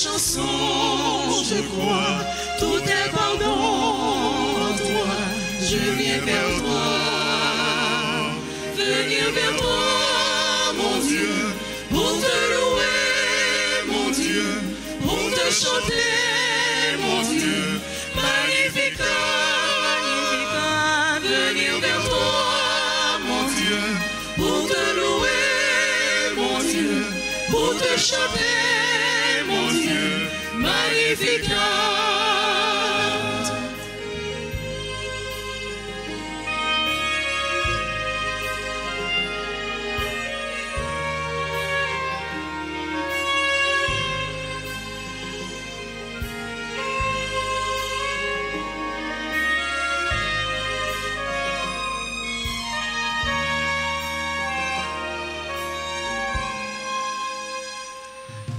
chansons, je crois, tout est pardon en toi. Je viens vers toi, venir vers toi, mon Dieu, pour te louer, mon Dieu, pour te chanter, mon Dieu, magnificat, magnificat, venir vers toi, mon Dieu, pour te louer, mon Dieu, pour te chanter, mon Dieu, magnificat.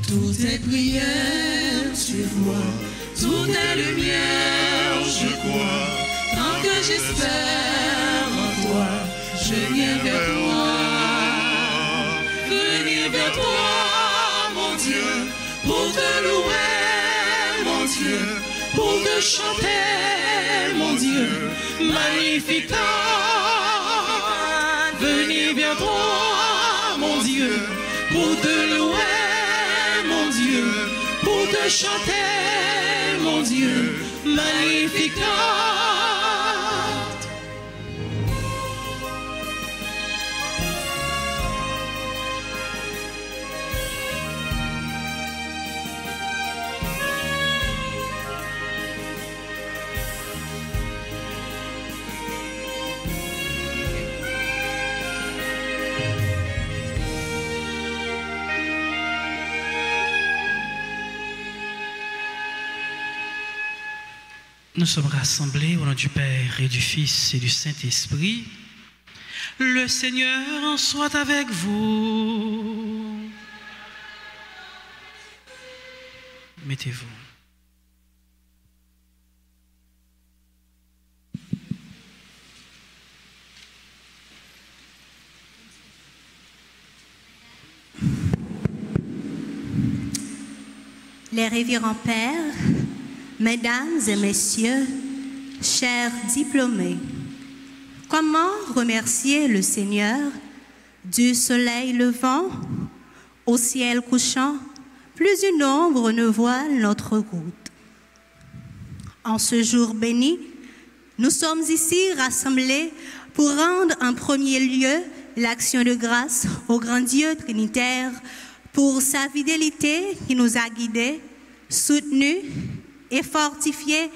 Tout est prière sur moi, tout est lumière, je crois. Tant que j'espère en toi, je viens vers toi. Venir vers toi, mon Dieu, pour te louer, mon Dieu, pour te chanter, mon Dieu, magnificat. Venir vers toi, mon Dieu, pour te louer, mon Dieu, pour te chanter, mon Dieu, magnificat. Nous sommes rassemblés au nom du Père et du Fils et du Saint-Esprit. Le Seigneur soit avec vous. Mettez-vous. Les révérends pères, mesdames et messieurs, chers diplômés, comment remercier le Seigneur du soleil levant au ciel couchant? Plus une ombre ne voile notre route. En ce jour béni, nous sommes ici rassemblés pour rendre en premier lieu l'action de grâce au grand Dieu trinitaire pour sa fidélité qui nous a guidés, soutenus et fortifiés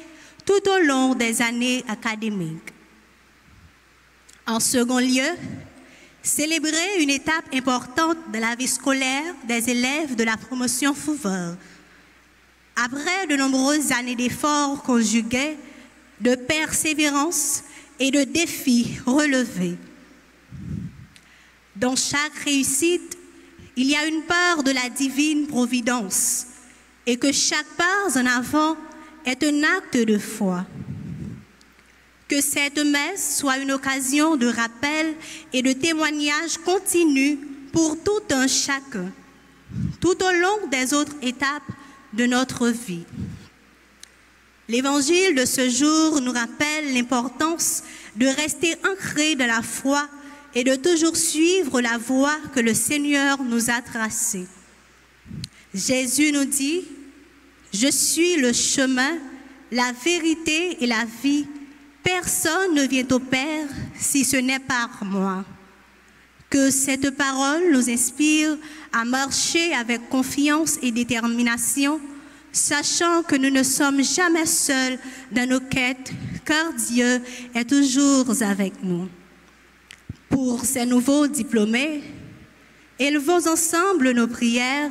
tout au long des années académiques. En second lieu, célébrer une étape importante de la vie scolaire des élèves de la promotion Fouveure. Après de nombreuses années d'efforts conjugués, de persévérance et de défis relevés. Dans chaque réussite, il y a une part de la divine providence et que chaque pas en avant est un acte de foi. Que cette messe soit une occasion de rappel et de témoignage continu pour tout un chacun, tout au long des autres étapes de notre vie. L'évangile de ce jour nous rappelle l'importance de rester ancré dans la foi et de toujours suivre la voie que le Seigneur nous a tracée. Jésus nous dit « Je suis le chemin, la vérité et la vie. Personne ne vient au Père si ce n'est par moi. » Que cette parole nous inspire à marcher avec confiance et détermination, sachant que nous ne sommes jamais seuls dans nos quêtes, car Dieu est toujours avec nous. Pour ces nouveaux diplômés, élevons ensemble nos prières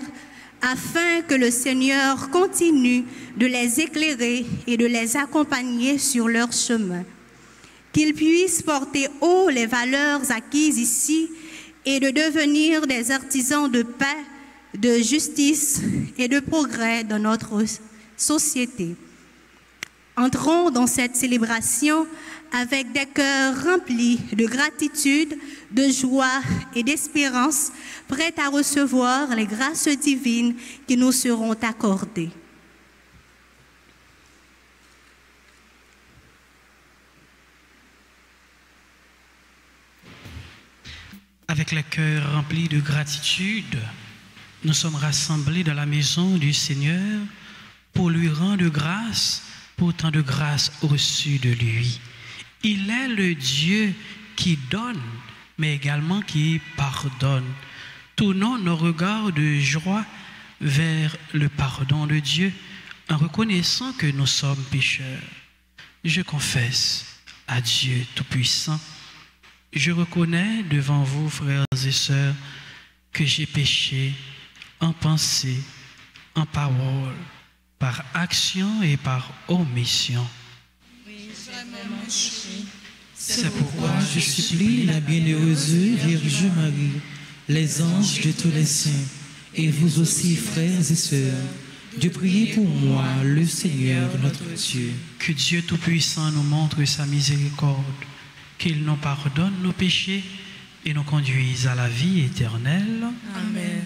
afin que le Seigneur continue de les éclairer et de les accompagner sur leur chemin. Qu'ils puissent porter haut les valeurs acquises ici et de devenir des artisans de paix, de justice et de progrès dans notre société. Entrons dans cette célébration avec des cœurs remplis de gratitude, de joie et d'espérance, prêts à recevoir les grâces divines qui nous seront accordées. Avec le cœur rempli de gratitude, nous sommes rassemblés dans la maison du Seigneur pour lui rendre grâce pour tant de grâces reçues de lui. Il est le Dieu qui donne, mais également qui pardonne. Tournons nos regards de joie vers le pardon de Dieu en reconnaissant que nous sommes pécheurs. Je confesse à Dieu Tout-Puissant, je reconnais devant vous, frères et sœurs, que j'ai péché en pensée, en parole, par action et par omission. C'est pourquoi je supplie la bienheureuse Vierge Marie, les anges de tous les saints, et vous aussi, frères et sœurs, de prier pour moi, le Seigneur notre Dieu. Que Dieu Tout-Puissant nous montre sa miséricorde, qu'il nous pardonne nos péchés et nous conduise à la vie éternelle. Amen.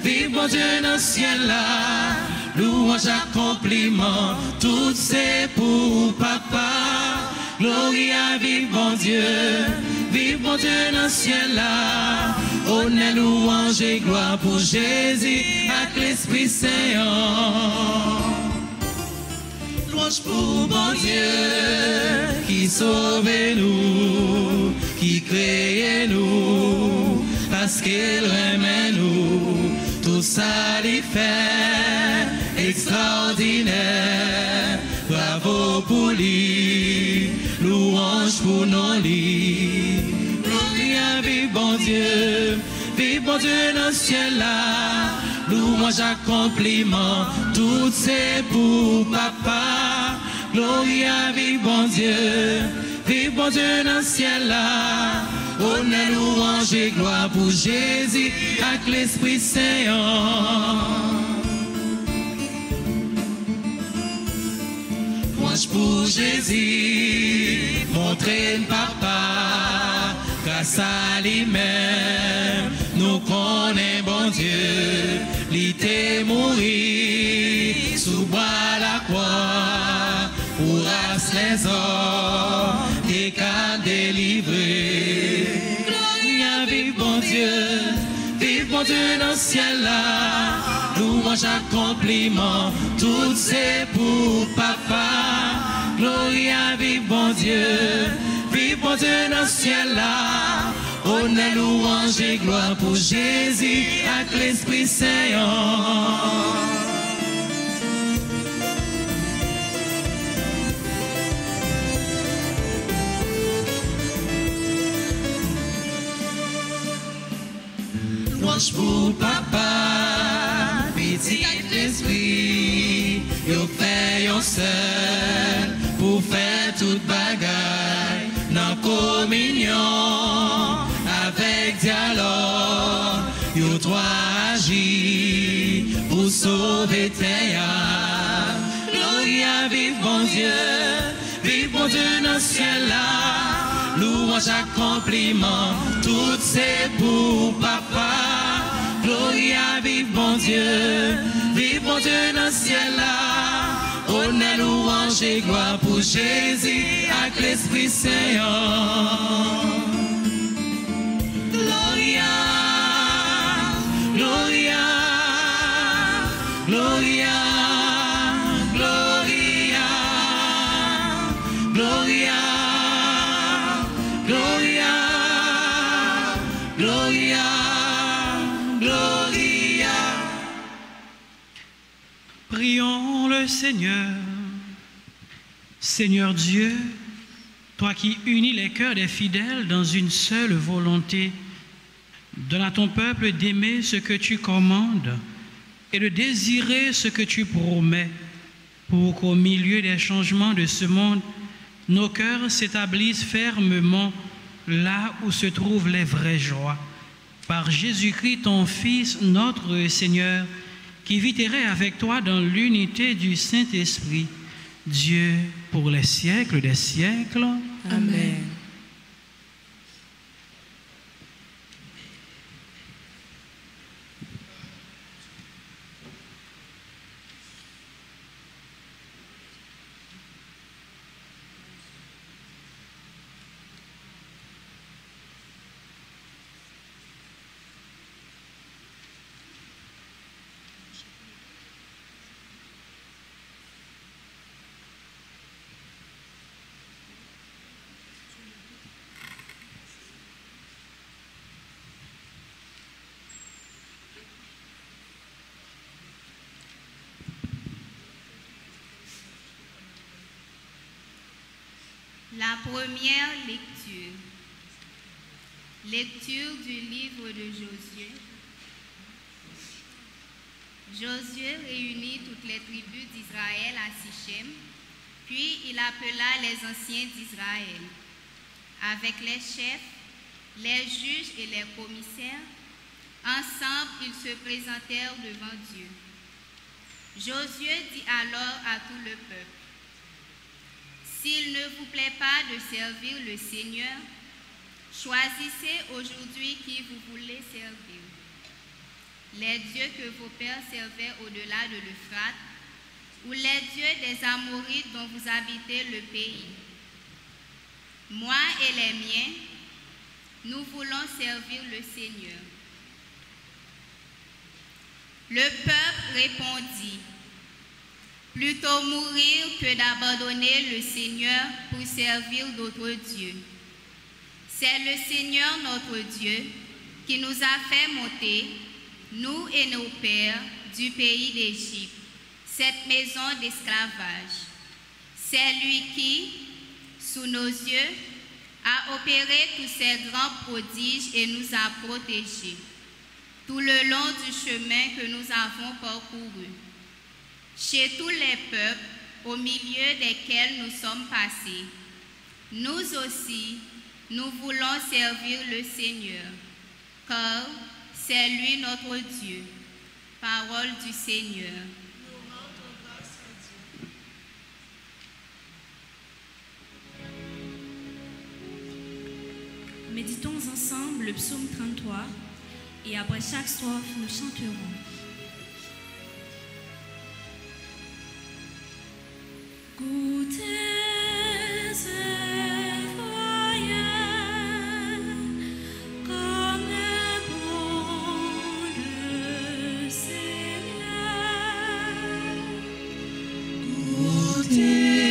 Vive bon Dieu dans le ciel là, louange, accompliment, tout c'est pour papa. Gloria, vive mon Dieu dans le ciel là. Honneur, louange et gloire pour Jésus avec l'Esprit Saint. Louange pour mon Dieu qui sauve nous, qui crée nous, parce qu'il remet nous. Tout ça lui fait extraordinaire. Bravo pour lui, louange pour nos lits. Gloria, vive bon Dieu dans le ciel là. Louange, accompliment, tout c'est pour papa. Gloria, vive bon Dieu dans le ciel là. Honneur, louange et gloire pour Jésus avec l'Esprit Saint. Louange pour Jésus, montrez le papa, grâce à lui-même, nous connaissons bon Dieu, il t'est mouru, sous bois la croix, pour race les hommes, t'es qu'à délivrer. Gloria, vive bon Dieu dans le ciel là. Louange, accompliment, tout c'est pour papa. Gloria, vive bon Dieu dans le ciel là. Honneur, louange et gloire pour Jésus avec l'Esprit Saint. Louange pour papa, petit l'esprit, yo fait yo seul pour faire toute bagaille dans communion avec dialogue. Yo toi agis pour sauver terre. Gloria, vive bon Dieu dans le ciel là. Louange, accompliment, tout c'est pour papa. Gloria, vive bon Dieu dans le ciel là. Honneur, louange et gloire pour Jésus avec l'Esprit Saint. Gloria, Gloria, Gloria, Gloria, Gloria. Gloria, Gloria, Gloria. Prions le Seigneur. Seigneur Dieu, toi qui unis les cœurs des fidèles dans une seule volonté, donne à ton peuple d'aimer ce que tu commandes et de désirer ce que tu promets, pour qu'au milieu des changements de ce monde, nos cœurs s'établissent fermement là où se trouvent les vraies joies. Par Jésus-Christ, ton Fils, notre Seigneur, qui vit et règne avec toi dans l'unité du Saint-Esprit, Dieu pour les siècles des siècles. Amen. La première lecture. Lecture du livre de Josué. Josué réunit toutes les tribus d'Israël à Sichem, puis il appela les anciens d'Israël. Avec les chefs, les juges et les commissaires, ensemble ils se présentèrent devant Dieu. Josué dit alors à tout le peuple: s'il ne vous plaît pas de servir le Seigneur, choisissez aujourd'hui qui vous voulez servir. les dieux que vos pères servaient au-delà de l'Euphrate, ou les dieux des Amorites dont vous habitez le pays. Moi et les miens, nous voulons servir le Seigneur. Le peuple répondit, plutôt mourir que d'abandonner le Seigneur pour servir d'autres dieux. C'est le Seigneur notre Dieu qui nous a fait monter, nous et nos pères, du pays d'Égypte, cette maison d'esclavage. C'est lui qui, sous nos yeux, a opéré tous ces grands prodiges et nous a protégés tout le long du chemin que nous avons parcouru. Chez tous les peuples au milieu desquels nous sommes passés, nous aussi, nous voulons servir le Seigneur, car c'est lui notre Dieu. Parole du Seigneur. Méditons ensemble le psaume 33 et après chaque strophe, nous chanterons. Goûtez et voyez comme est bon le Seigneur. Goûtez.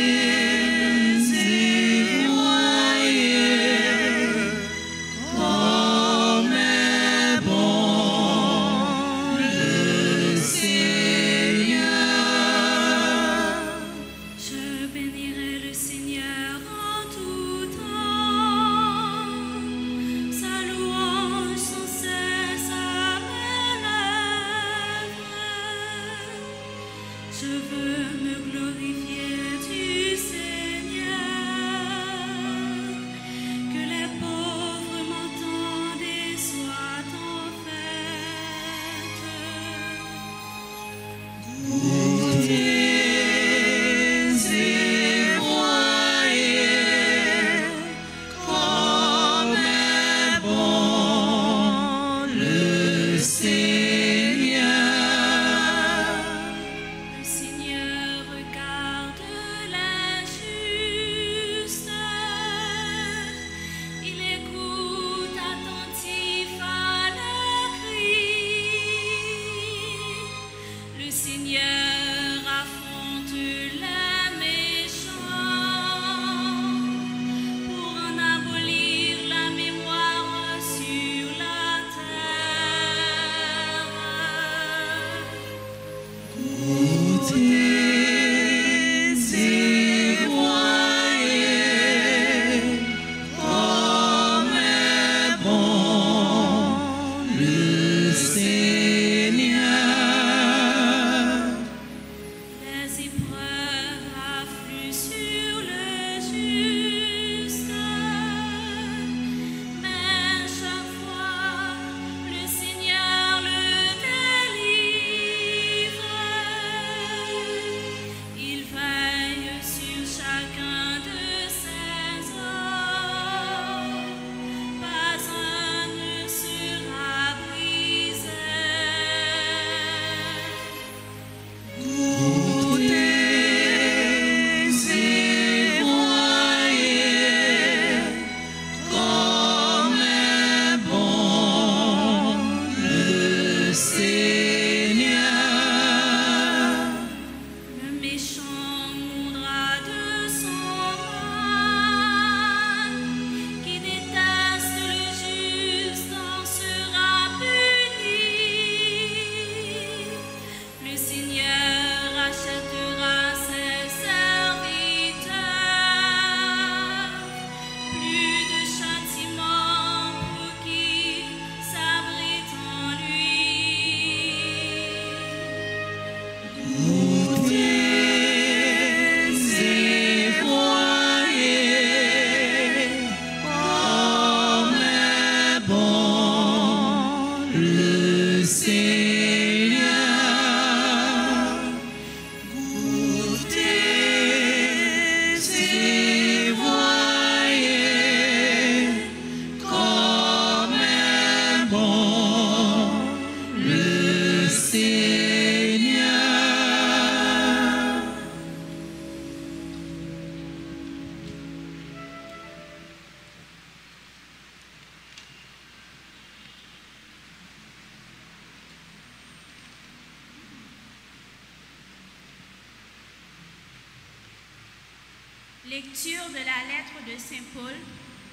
Lecture de la lettre de Saint Paul,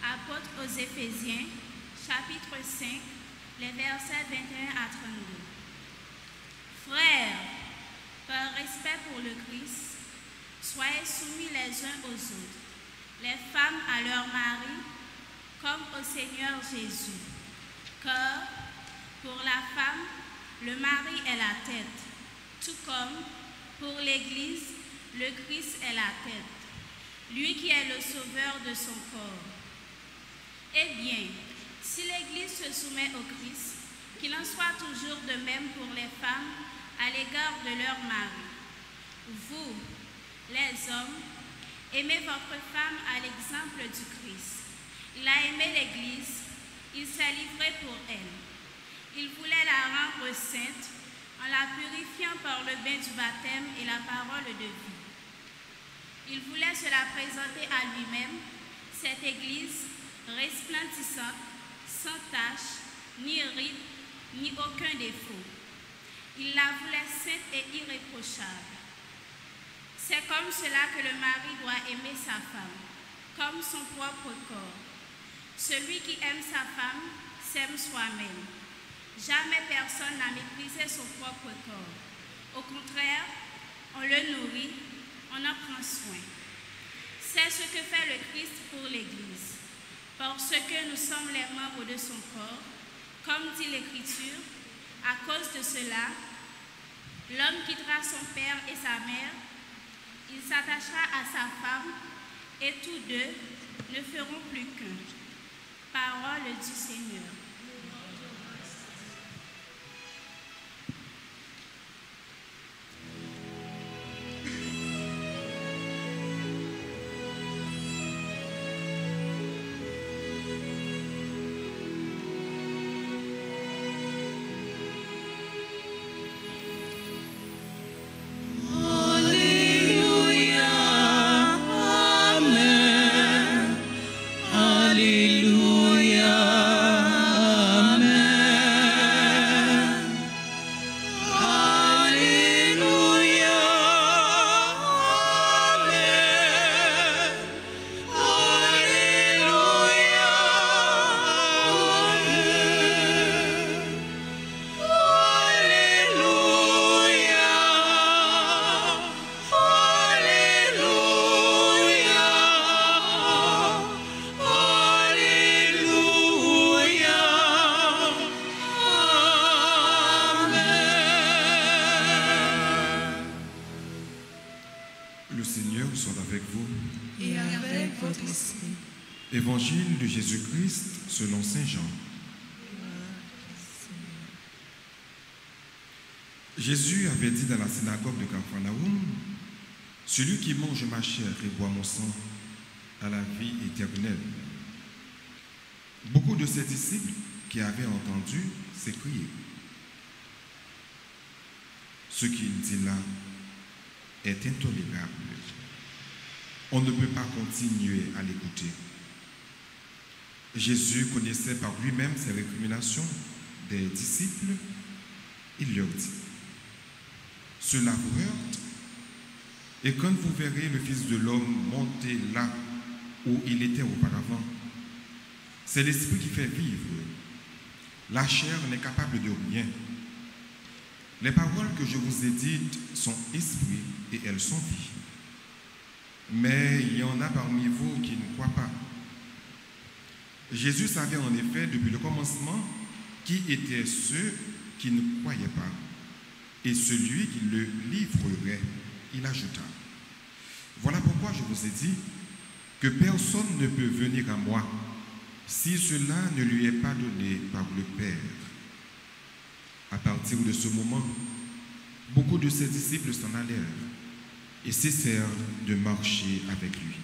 apôtre aux Éphésiens, chapitre 5, les versets 21 à 32. Frères, par respect pour le Christ, soyez soumis les uns aux autres, les femmes à leurs maris, comme au Seigneur Jésus. Car, pour la femme, le mari est la tête, tout comme, pour l'Église, le Christ est la tête, lui qui est le sauveur de son corps. Eh bien, si l'Église se soumet au Christ, qu'il en soit toujours de même pour les femmes à l'égard de leur mari. Vous, les hommes, aimez votre femme à l'exemple du Christ. Il a aimé l'Église, il s'est livré pour elle. Il voulait la rendre sainte en la purifiant par le bain du baptême et la parole de vie. Il voulait se la présenter à lui-même, cette Église resplendissante, sans tache, ni ride, ni aucun défaut. Il la voulait sainte et irréprochable. C'est comme cela que le mari doit aimer sa femme, comme son propre corps. Celui qui aime sa femme s'aime soi-même. Jamais personne n'a méprisé son propre corps. Au contraire, on le nourrit, on en prend soin. C'est ce que fait le Christ pour l'Église. Parce que nous sommes les membres de son corps, comme dit l'Écriture, à cause de cela, l'homme quittera son père et sa mère, il s'attachera à sa femme, et tous deux ne feront plus qu'un. Parole du Seigneur. Évangile de Jésus-Christ selon saint Jean. Jésus avait dit dans la synagogue de Capharnaüm, « Celui qui mange ma chair et boit mon sang a la vie éternelle. » Beaucoup de ses disciples qui avaient entendu s'écriaient, « Ce qu'il dit là est intolérable. On ne peut pas continuer à l'écouter. » Jésus connaissait par lui-même ces récriminations des disciples. Il leur dit, « Cela vous heurte, et quand vous verrez le Fils de l'homme monter là où il était auparavant, c'est l'Esprit qui fait vivre. La chair n'est capable de rien. Les paroles que je vous ai dites sont esprit et elles sont vie. Mais il y en a parmi vous qui ne croient pas. » Jésus savait en effet depuis le commencement qui étaient ceux qui ne croyaient pas et celui qui le livrerait. Il ajouta, « Voilà pourquoi je vous ai dit que personne ne peut venir à moi si cela ne lui est pas donné par le Père. » À partir de ce moment, beaucoup de ses disciples s'en allèrent et cessèrent de marcher avec lui.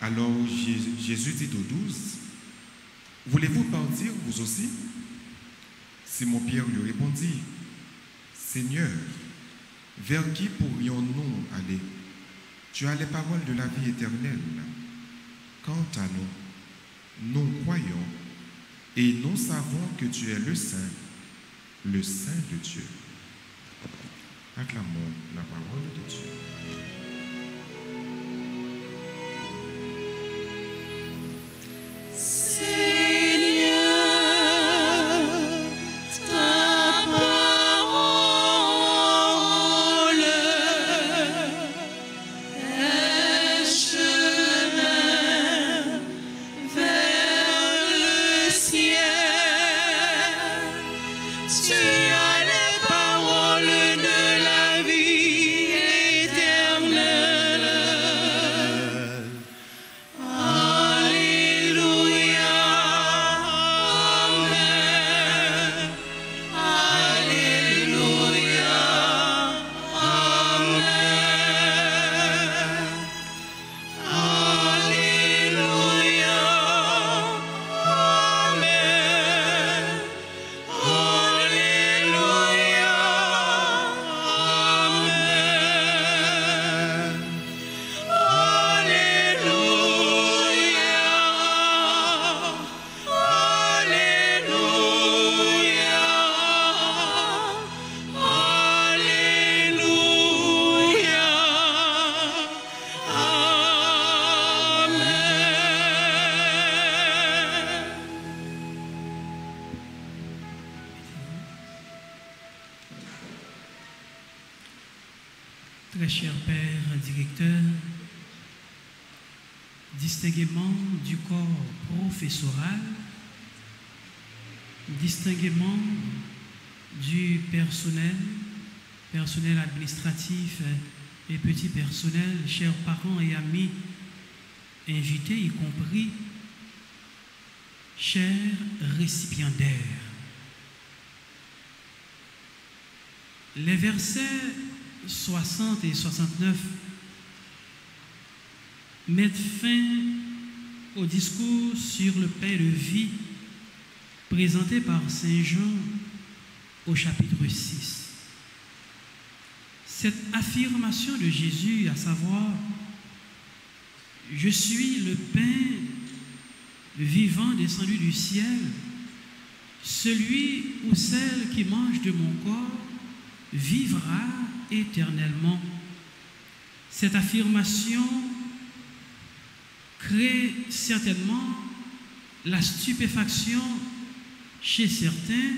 Alors Jésus dit aux 12, « Voulez-vous partir vous aussi ?» Simon-Pierre lui répondit, « Seigneur, vers qui pourrions-nous aller? Tu as les paroles de la vie éternelle. Quant à nous, nous croyons et nous savons que tu es le Saint de Dieu. » Acclamons la parole de Dieu. Très cher Père directeur, distinguément du corps professoral, distinguément du personnel administratif et petit personnel, chers parents et amis, invités y compris, chers récipiendaires. Les versets 60 et 69 mettent fin au discours sur le pain de vie présenté par Saint Jean au chapitre 6. Cette affirmation de Jésus, à savoir « Je suis le pain vivant descendu du ciel, celui ou celle qui mange de mon corps vivra éternellement ». Cette affirmation crée certainement la stupéfaction chez certains,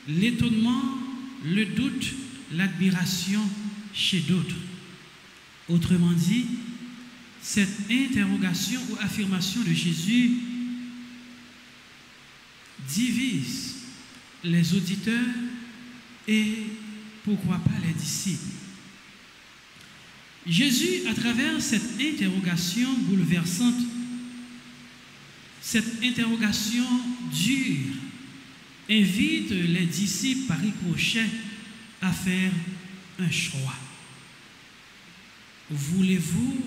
l'étonnement, le doute, l'admiration chez d'autres. Autrement dit, cette interrogation ou affirmation de Jésus divise les auditeurs et pourquoi pas les disciples. Jésus, à travers cette interrogation bouleversante, cette interrogation dure, invite les disciples par ricochet à faire un choix. Voulez-vous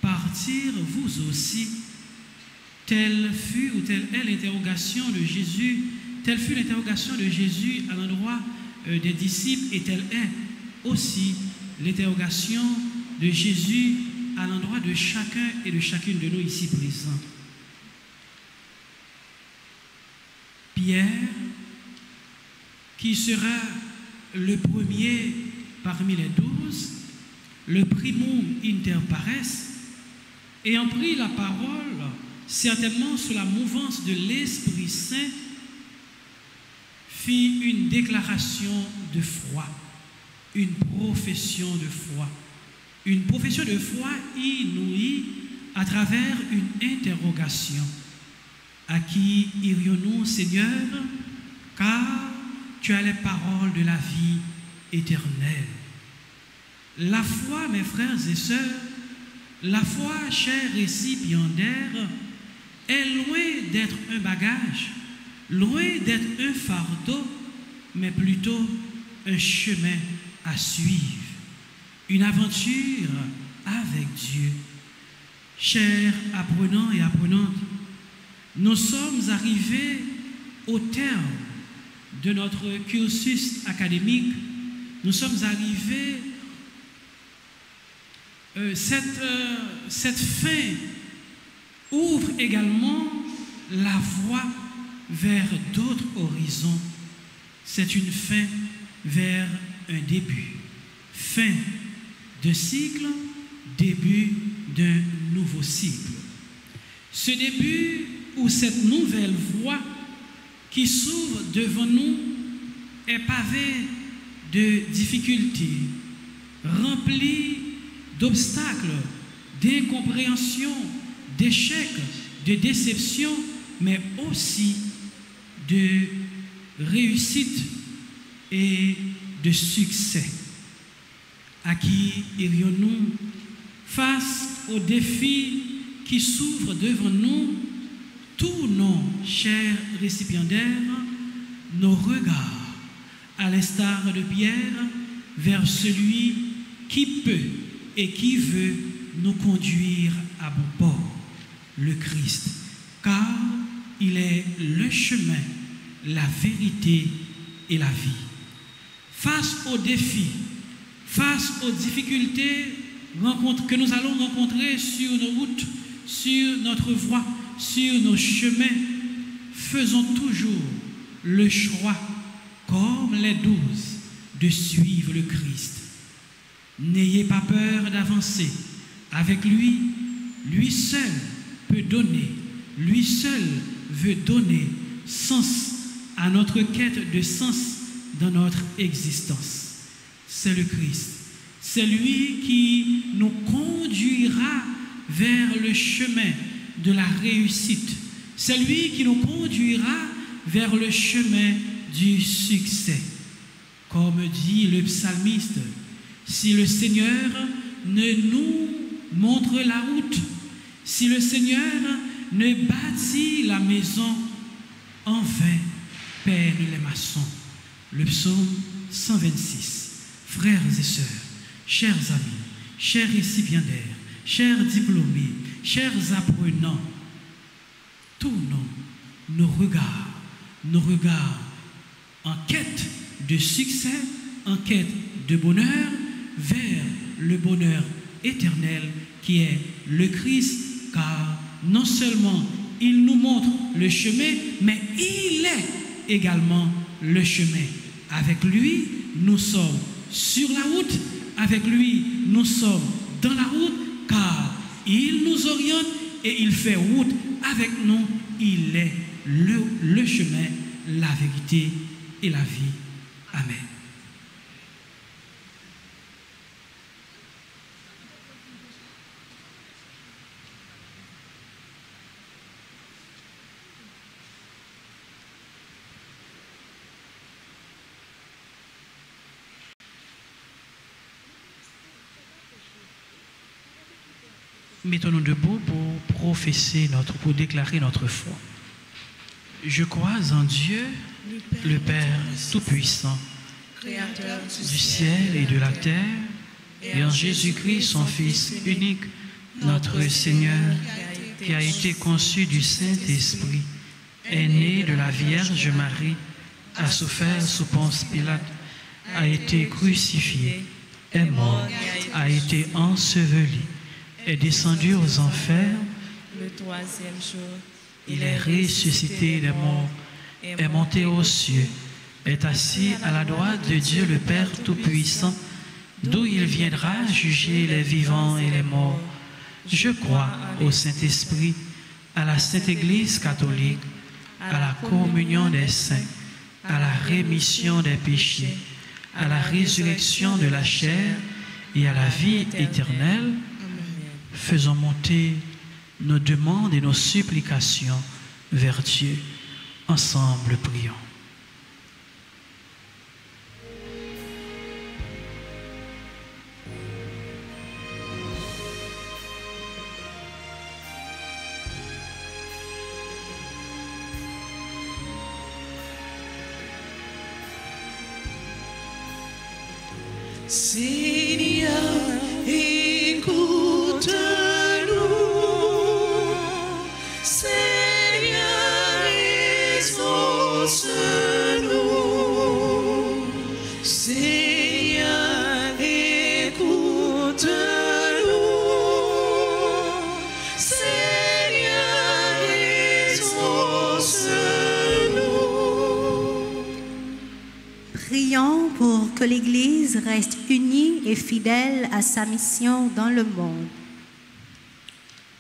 partir vous aussi? Telle fut ou telle est l'interrogation de Jésus, telle fut l'interrogation de Jésus à l'endroit des disciples et telle est aussi l'interrogation de Jésus à l'endroit de chacun et de chacune de nous ici présents. Pierre, qui sera le premier parmi les 12, le primum inter pares, ayant pris la parole, certainement sous la mouvance de l'Esprit Saint, fit une déclaration de foi, une profession de foi. Une profession de foi inouïe à travers une interrogation. À qui irions-nous, Seigneur, car tu as les paroles de la vie éternelle. La foi, mes frères et sœurs, la foi, chers récipiendaires, est loin d'être un bagage, loin d'être un fardeau, mais plutôt un chemin à suivre, une aventure avec Dieu. Chers apprenants et apprenantes, nous sommes arrivés au terme de notre cursus académique. Nous sommes arrivés, cette fin ouvre également la voie vers d'autres horizons. C'est une fin vers un début. Fin de cycle, début d'un nouveau cycle. Ce début ou cette nouvelle voie qui s'ouvre devant nous est pavée de difficultés, remplie d'obstacles, d'incompréhension, d'échecs, de déceptions, mais aussi de réussite et de succès. À qui irions-nous face aux défis qui s'ouvrent devant nous? Tournons, chers récipiendaires, nos regards, à l'instar de Pierre, vers celui qui peut et qui veut nous conduire à bon port, le Christ, car il est le chemin, la vérité et la vie. Face aux défis, face aux difficultés que nous allons rencontrer sur nos routes, sur notre voie, sur nos chemins, faisons toujours le choix, comme les 12, de suivre le Christ. N'ayez pas peur d'avancer. Avec lui, lui seul peut donner, lui seul veut donner sens à notre quête de sens dans notre existence. C'est le Christ, C'est lui qui nous conduira vers le chemin de la réussite. C'est lui qui nous conduira vers le chemin du succès. Comme dit le psalmiste, si le Seigneur ne nous montre la route, si le Seigneur ne bâtit la maison, en vain peinent les maçons. Le psaume 126. Frères et sœurs, chers amis, chers récipiendaires, chers diplômés, chers apprenants, tournons nos regards en quête de succès, en quête de bonheur, vers le bonheur éternel qui est le Christ, car non seulement il nous montre le chemin, mais il est également le chemin. Avec lui, nous sommes sur la route, avec lui, nous sommes dans la route, car il nous oriente et il fait route avec nous. Il est le chemin, la vérité et la vie. Amen. Mettons-nous debout pour déclarer notre foi. Je crois en Dieu, le Père Tout-Puissant, Créateur du ciel et de la terre, et en Jésus-Christ, son Fils unique, notre Seigneur, qui a été conçu du Saint-Esprit, est né de la Vierge Marie, a souffert sous Ponce Pilate, a été crucifié, est mort, a été enseveli, est descendu aux enfers, le troisième jour, il est ressuscité des morts, est monté aux cieux, est assis à la droite de Dieu le Père Tout-Puissant, d'où il viendra juger les vivants et les morts. Je crois au Saint-Esprit, à la Sainte Église catholique, à la communion des saints, à la rémission des péchés, à la résurrection de la chair et à la vie éternelle. Faisons monter nos demandes et nos supplications vers Dieu. Ensemble, prions. Seigneur, écoute-nous. Seigneur, exauce-nous. Seigneur, écoute-nous. Seigneur, exauce-nous. Prions pour que l'Église reste unie et fidèle à sa mission dans le monde.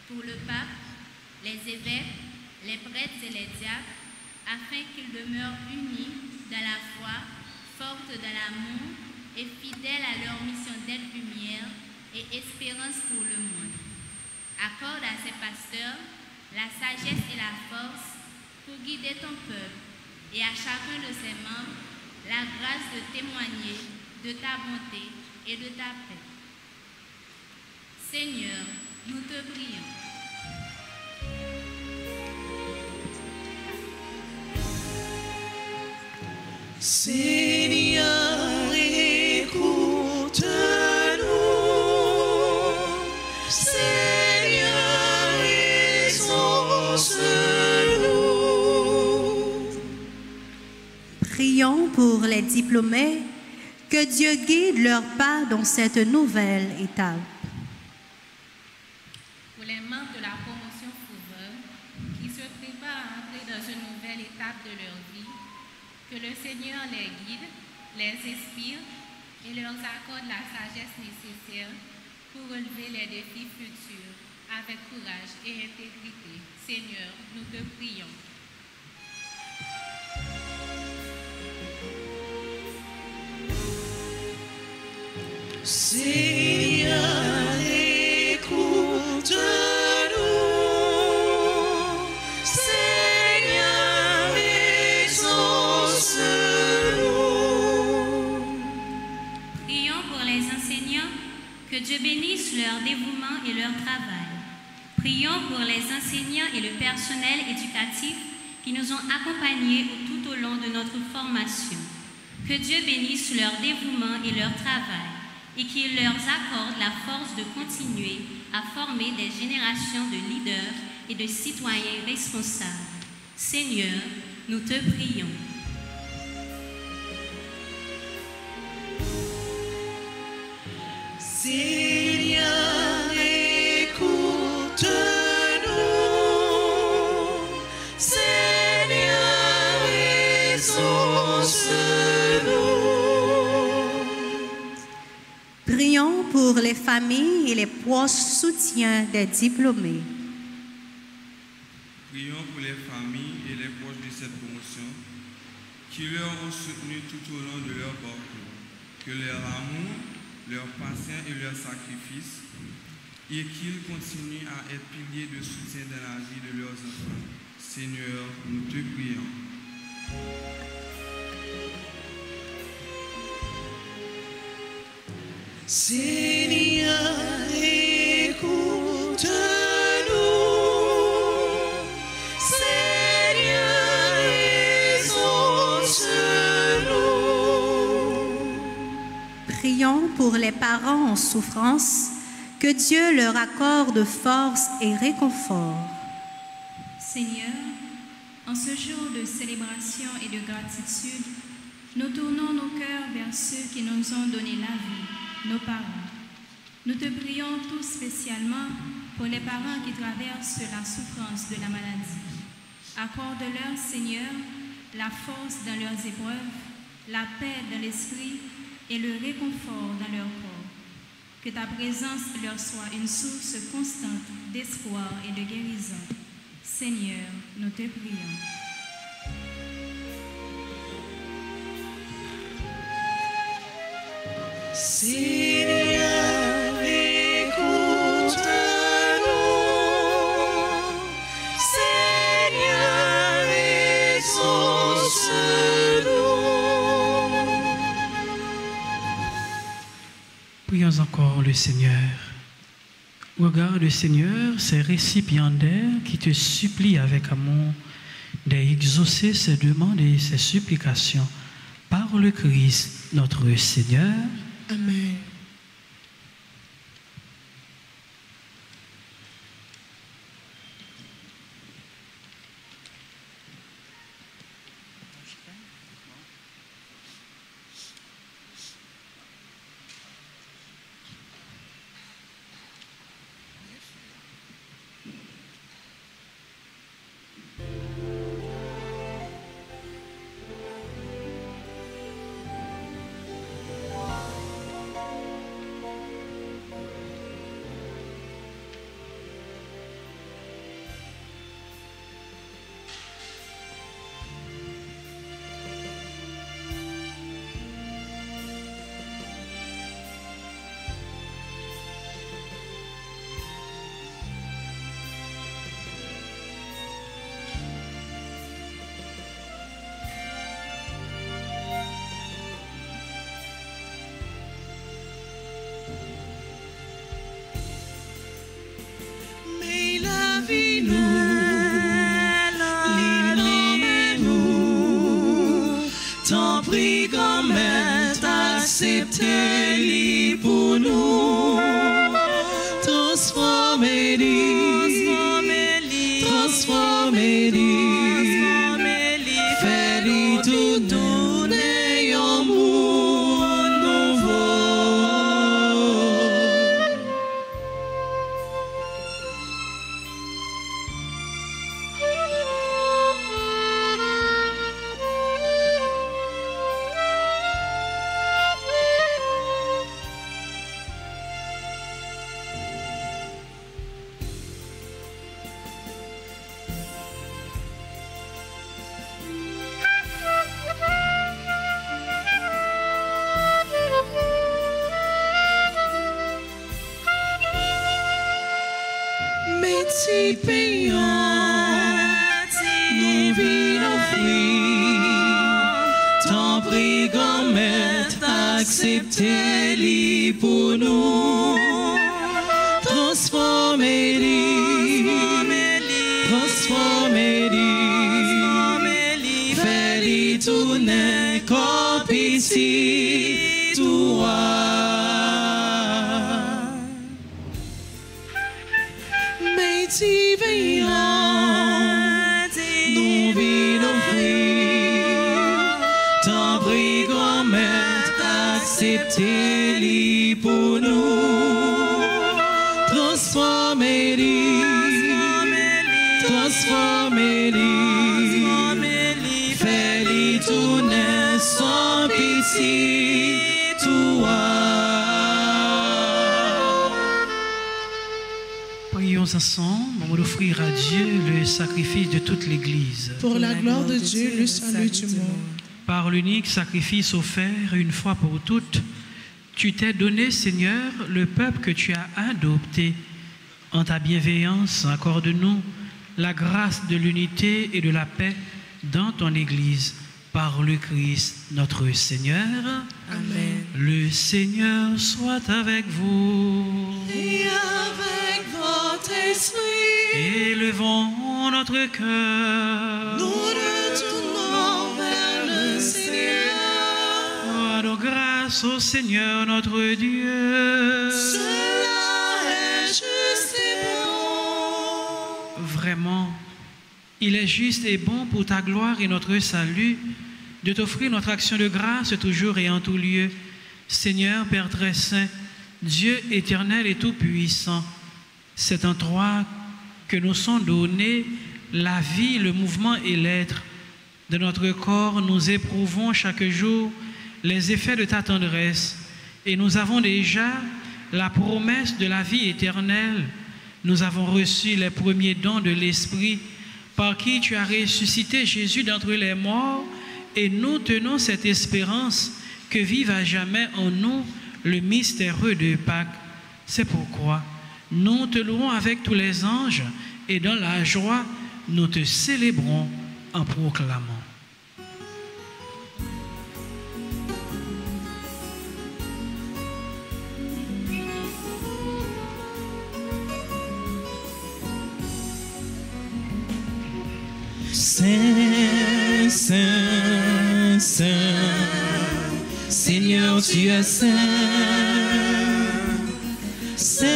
Pour le pape, les évêques, les prêtres et les diacres, afin qu'ils demeurent unis dans la foi, fortes dans l'amour et fidèles à leur mission d'être lumière et espérance pour le monde. Accorde à ces pasteurs la sagesse et la force pour guider ton peuple et à chacun de ses membres la grâce de témoigner de ta bonté et de ta paix. Seigneur, nous te prions. Seigneur, écoute-nous. Seigneur, exauce-nous. Prions pour les diplômés, que Dieu guide leurs pas dans cette nouvelle étape. Pour les membres de la promotion Fouveuse qui se préparent à entrer dans une nouvelle étape de leur vie, que le Seigneur les guide, les inspire et leur accorde la sagesse nécessaire pour relever les défis futurs avec courage et intégrité. Seigneur, nous te prions. Seigneur, écoute-nous. Seigneur, exauce-nous. Prions pour les enseignants, que Dieu bénisse leur dévouement et leur travail. Prions pour les enseignants et le personnel éducatif qui nous ont accompagnés tout au long de notre formation. Que Dieu bénisse leur dévouement et leur travail et qu'il leur accorde la force de continuer à former des générations de leaders et de citoyens responsables. Seigneur, nous te prions. Seigneur, écoute-nous. Seigneur, exauce-nous. Prions pour les familles et les proches soutiens des diplômés. Prions pour les familles et les proches de cette promotion qui leur ont soutenu tout au long de leur parcours. Que leur amour, leur patience et leur sacrifice, et qu'ils continuent à être piliers de soutien dans la vie de leurs enfants. Seigneur, nous te prions. Seigneur, écoute-nous. Seigneur, exauce-nous. Prions pour les parents en souffrance, que Dieu leur accorde force et réconfort. Seigneur, en ce jour de célébration et de gratitude, nous tournons nos cœurs vers ceux qui nous ont donné la vie, nos parents. Nous te prions tout spécialement pour les parents qui traversent la souffrance de la maladie. Accorde-leur, Seigneur, la force dans leurs épreuves, la paix dans l'esprit et le réconfort dans leur corps. Que ta présence leur soit une source constante d'espoir et de guérison. Seigneur, nous te prions. Seigneur, écoute-nous. Seigneur, exauce-nous. Prions encore le Seigneur. Regarde, Seigneur, ces récipiendaires qui te supplient avec amour d'exaucer ces demandes et ces supplications par le Christ, notre Seigneur. Amen. Mais la vie nous, t'en prie comme elle accepté pour nous. Transformez-les, fais-les tout donner un monde nouveau. petit payant, nous vîmes offrir, tant prie grand maître, acceptez-les pour nous, transformez-les, fais-les tourner comme ici, toi. Petit veillant, nous vîmes offrir, tant prie grand maître, acceptez-les pour nous, transformez-les, fais-les tourner sans pitié, toi. Prions ensemble pour offrir à Dieu le sacrifice de toute l'Église. Pour la gloire de Dieu, le salut du monde. Par l'unique sacrifice offert une fois pour toutes, tu t'es donné, Seigneur, le peuple que tu as adopté. En ta bienveillance, accorde-nous la grâce de l'unité et de la paix dans ton Église. Par le Christ, notre Seigneur. Amen. Le Seigneur soit avec vous. Et avec votre esprit, Élevons notre cœur. nous retournons vers le Seigneur. Rendons grâce au Seigneur notre Dieu. Cela est juste et bon. Vraiment, il est juste et bon pour ta gloire et notre salut de t'offrir notre action de grâce toujours et en tout lieu. Seigneur, Père très saint, Dieu éternel et tout-puissant, c'est en toi que nous sont donnés la vie, le mouvement et l'être. De notre corps, nous éprouvons chaque jour les effets de ta tendresse et nous avons déjà la promesse de la vie éternelle. Nous avons reçu les premiers dons de l'Esprit par qui tu as ressuscité Jésus d'entre les morts et nous tenons cette espérance que vive à jamais en nous le mystérieux de Pâques. C'est pourquoi nous te louons avec tous les anges et dans la joie, nous te célébrons en proclamant. Saint, Saint, Saint, Seigneur, tu es saint. Saint,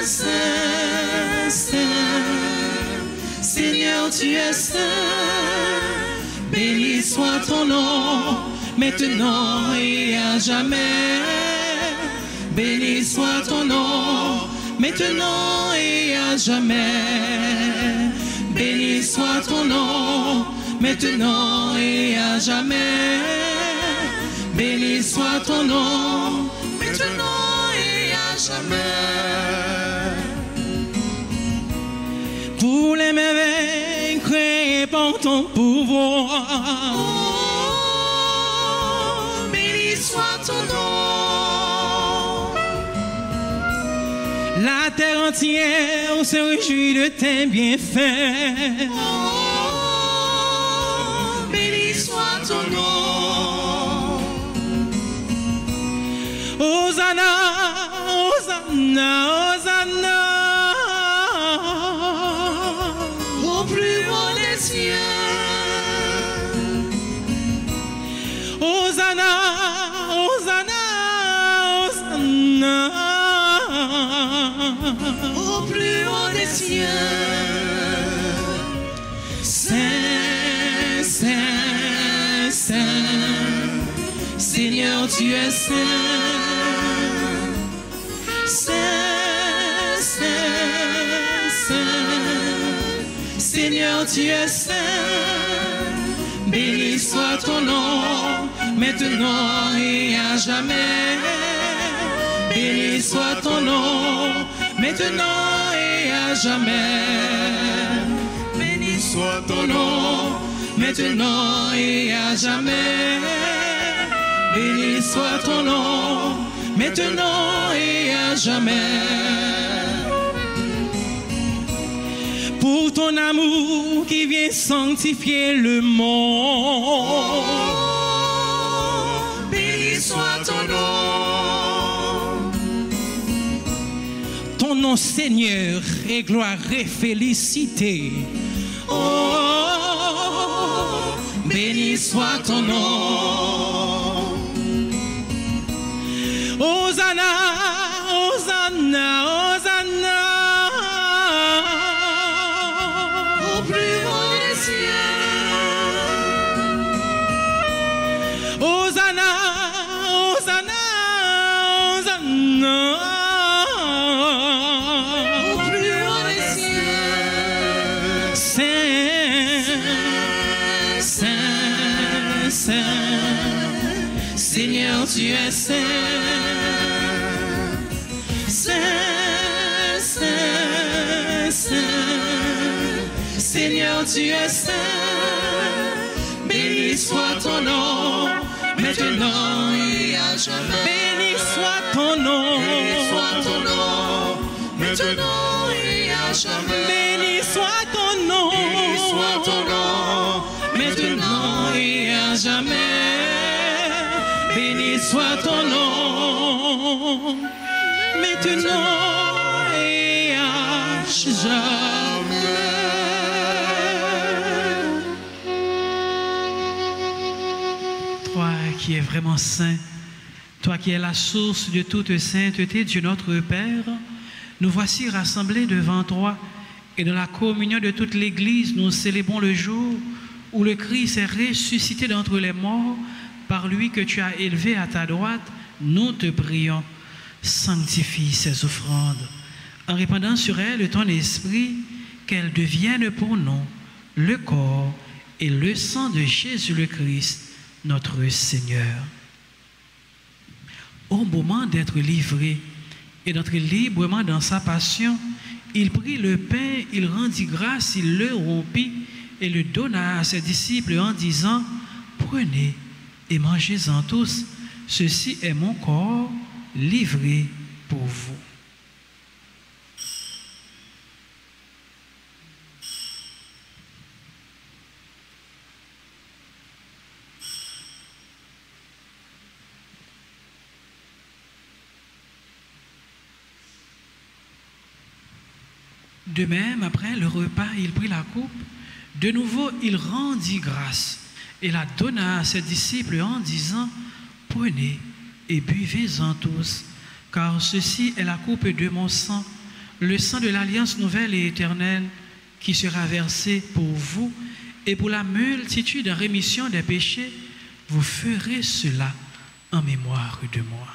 Saint, Saint, Seigneur, tu es saint. Béni soit ton nom, maintenant et à jamais. Béni soit ton nom, maintenant et à jamais. Béni soit ton nom, maintenant et à jamais. Béni soit ton nom, maintenant et à jamais. Pour les merveilles créées par ton pouvoir, Oh, béni soit ton nom. la terre entière se réjouit de tes bienfaits. Oh, béni soit ton nom. Hosanna, Hosanna, Hosanna. Au plus haut des cieux. Hosanna, Hosanna, Hosanna. Au plus haut des cieux. Saint, Saint, Saint, Seigneur, tu es saint. Saint, Saint, Saint, Seigneur, tu es saint. Béni soit ton nom, maintenant et à jamais. Béni soit ton nom, maintenant et à jamais. Béni soit ton nom, maintenant et à jamais. Béni soit ton nom, maintenant et à jamais. pour ton amour qui vient sanctifier le monde. Béni soit ton nom. Ton nom, Seigneur, est gloire et félicité. Oh, béni soit ton nom. Hosanna, Hosanna, Hosanna. Au plus haut des cieux. Hosanna, Hosanna, Hosanna. Au plus haut des cieux. Saint, Saint, Saint, Seigneur, tu es saint. Saint, Saint, Saint, Seigneur, tu es saint. Béni soit ton nom, maintenant et à jamais. Béni soit ton nom, Béni soit ton nom, maintenant et à jamais. béni soit ton nom, Béni soit ton nom, maintenant et à jamais. Béni soit ton nom, maintenant et à jamais. Toi qui es vraiment saint, toi qui es la source de toute sainteté, Dieu notre Père, nous voici rassemblés devant toi et dans la communion de toute l'Église, nous célébrons le jour où le Christ est ressuscité d'entre les morts, par lui que tu as élevé à ta droite. Nous te prions, sanctifie ces offrandes, en répandant sur elles ton esprit, qu'elles deviennent pour nous le corps et le sang de Jésus le Christ, notre Seigneur. Au moment d'être livré et d'entrer librement dans sa passion, il prit le pain, il rendit grâce, il le rompit et le donna à ses disciples en disant: prenez et mangez-en tous, ceci est mon corps livré pour vous. De même, après le repas, il prit la coupe. De nouveau, il rendit grâce et la donna à ses disciples en disant: prenez et buvez-en tous, car ceci est la coupe de mon sang, le sang de l'alliance nouvelle et éternelle, qui sera versé pour vous et pour la multitude en rémission des péchés. Vous ferez cela en mémoire de moi.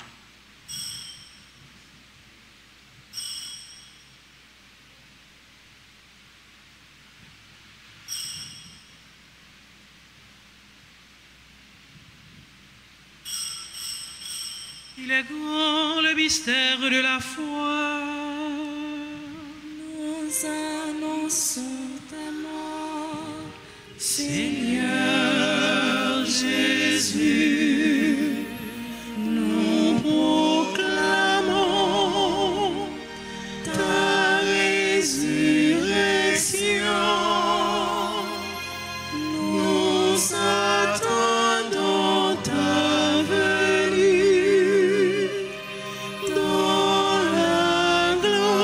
Il est grand le mystère de la foi. Nous annonçons ta mort, Seigneur Jésus, nous proclamons ta résurrection. Nous attendons ta venue dans la gloire.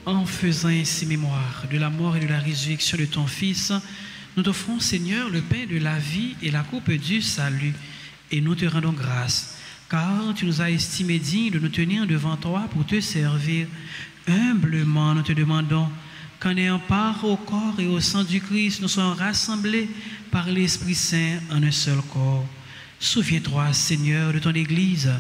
En faisant ainsi mémoire de la mort et de la résurrection de ton Fils, nous t'offrons, Seigneur, le pain de la vie et la coupe du salut, et nous te rendons grâce, car tu nous as estimés dignes de nous tenir devant toi pour te servir. Humblement, nous te demandons qu'en ayant part au corps et au sang du Christ, nous soyons rassemblés par l'Esprit Saint en un seul corps. Souviens-toi, Seigneur, de ton Église,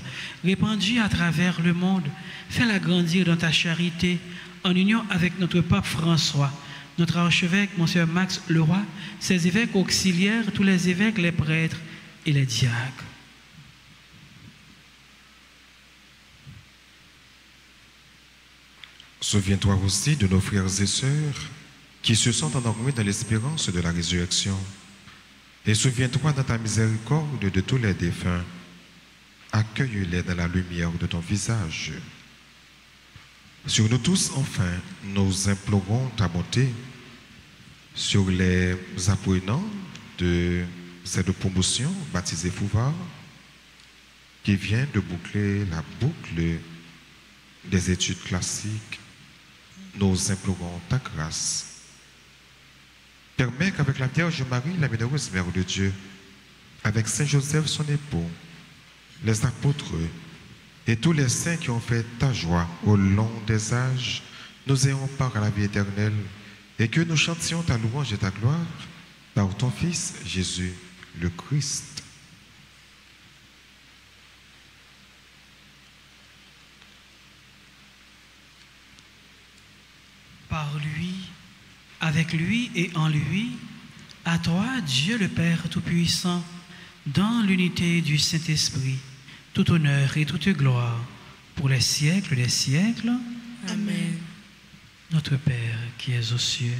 répandue à travers le monde. Fais-la grandir dans ta charité, en union avec notre pape François, notre archevêque, Monseigneur Max Leroy, ses évêques auxiliaires, tous les évêques, les prêtres et les diacres. Souviens-toi aussi de nos frères et sœurs qui se sont endormis dans l'espérance de la résurrection. Et souviens-toi dans ta miséricorde de tous les défunts. Accueille-les dans la lumière de ton visage. Sur nous tous, enfin, nous implorons ta bonté sur les apprenants de cette promotion baptisée Fouvard qui vient de boucler la boucle des études classiques. Nous implorons ta grâce. Permets qu'avec la Vierge Marie, la bienheureuse Mère de Dieu, avec Saint Joseph, son époux, les apôtres et tous les saints qui ont fait ta joie au long des âges, nous ayons part à la vie éternelle et que nous chantions ta louange et ta gloire par ton Fils Jésus le Christ. Par lui, avec lui et en lui, à toi, Dieu le Père Tout-Puissant, dans l'unité du Saint-Esprit, tout honneur et toute gloire pour les siècles des siècles. Amen. Notre Père qui es aux cieux,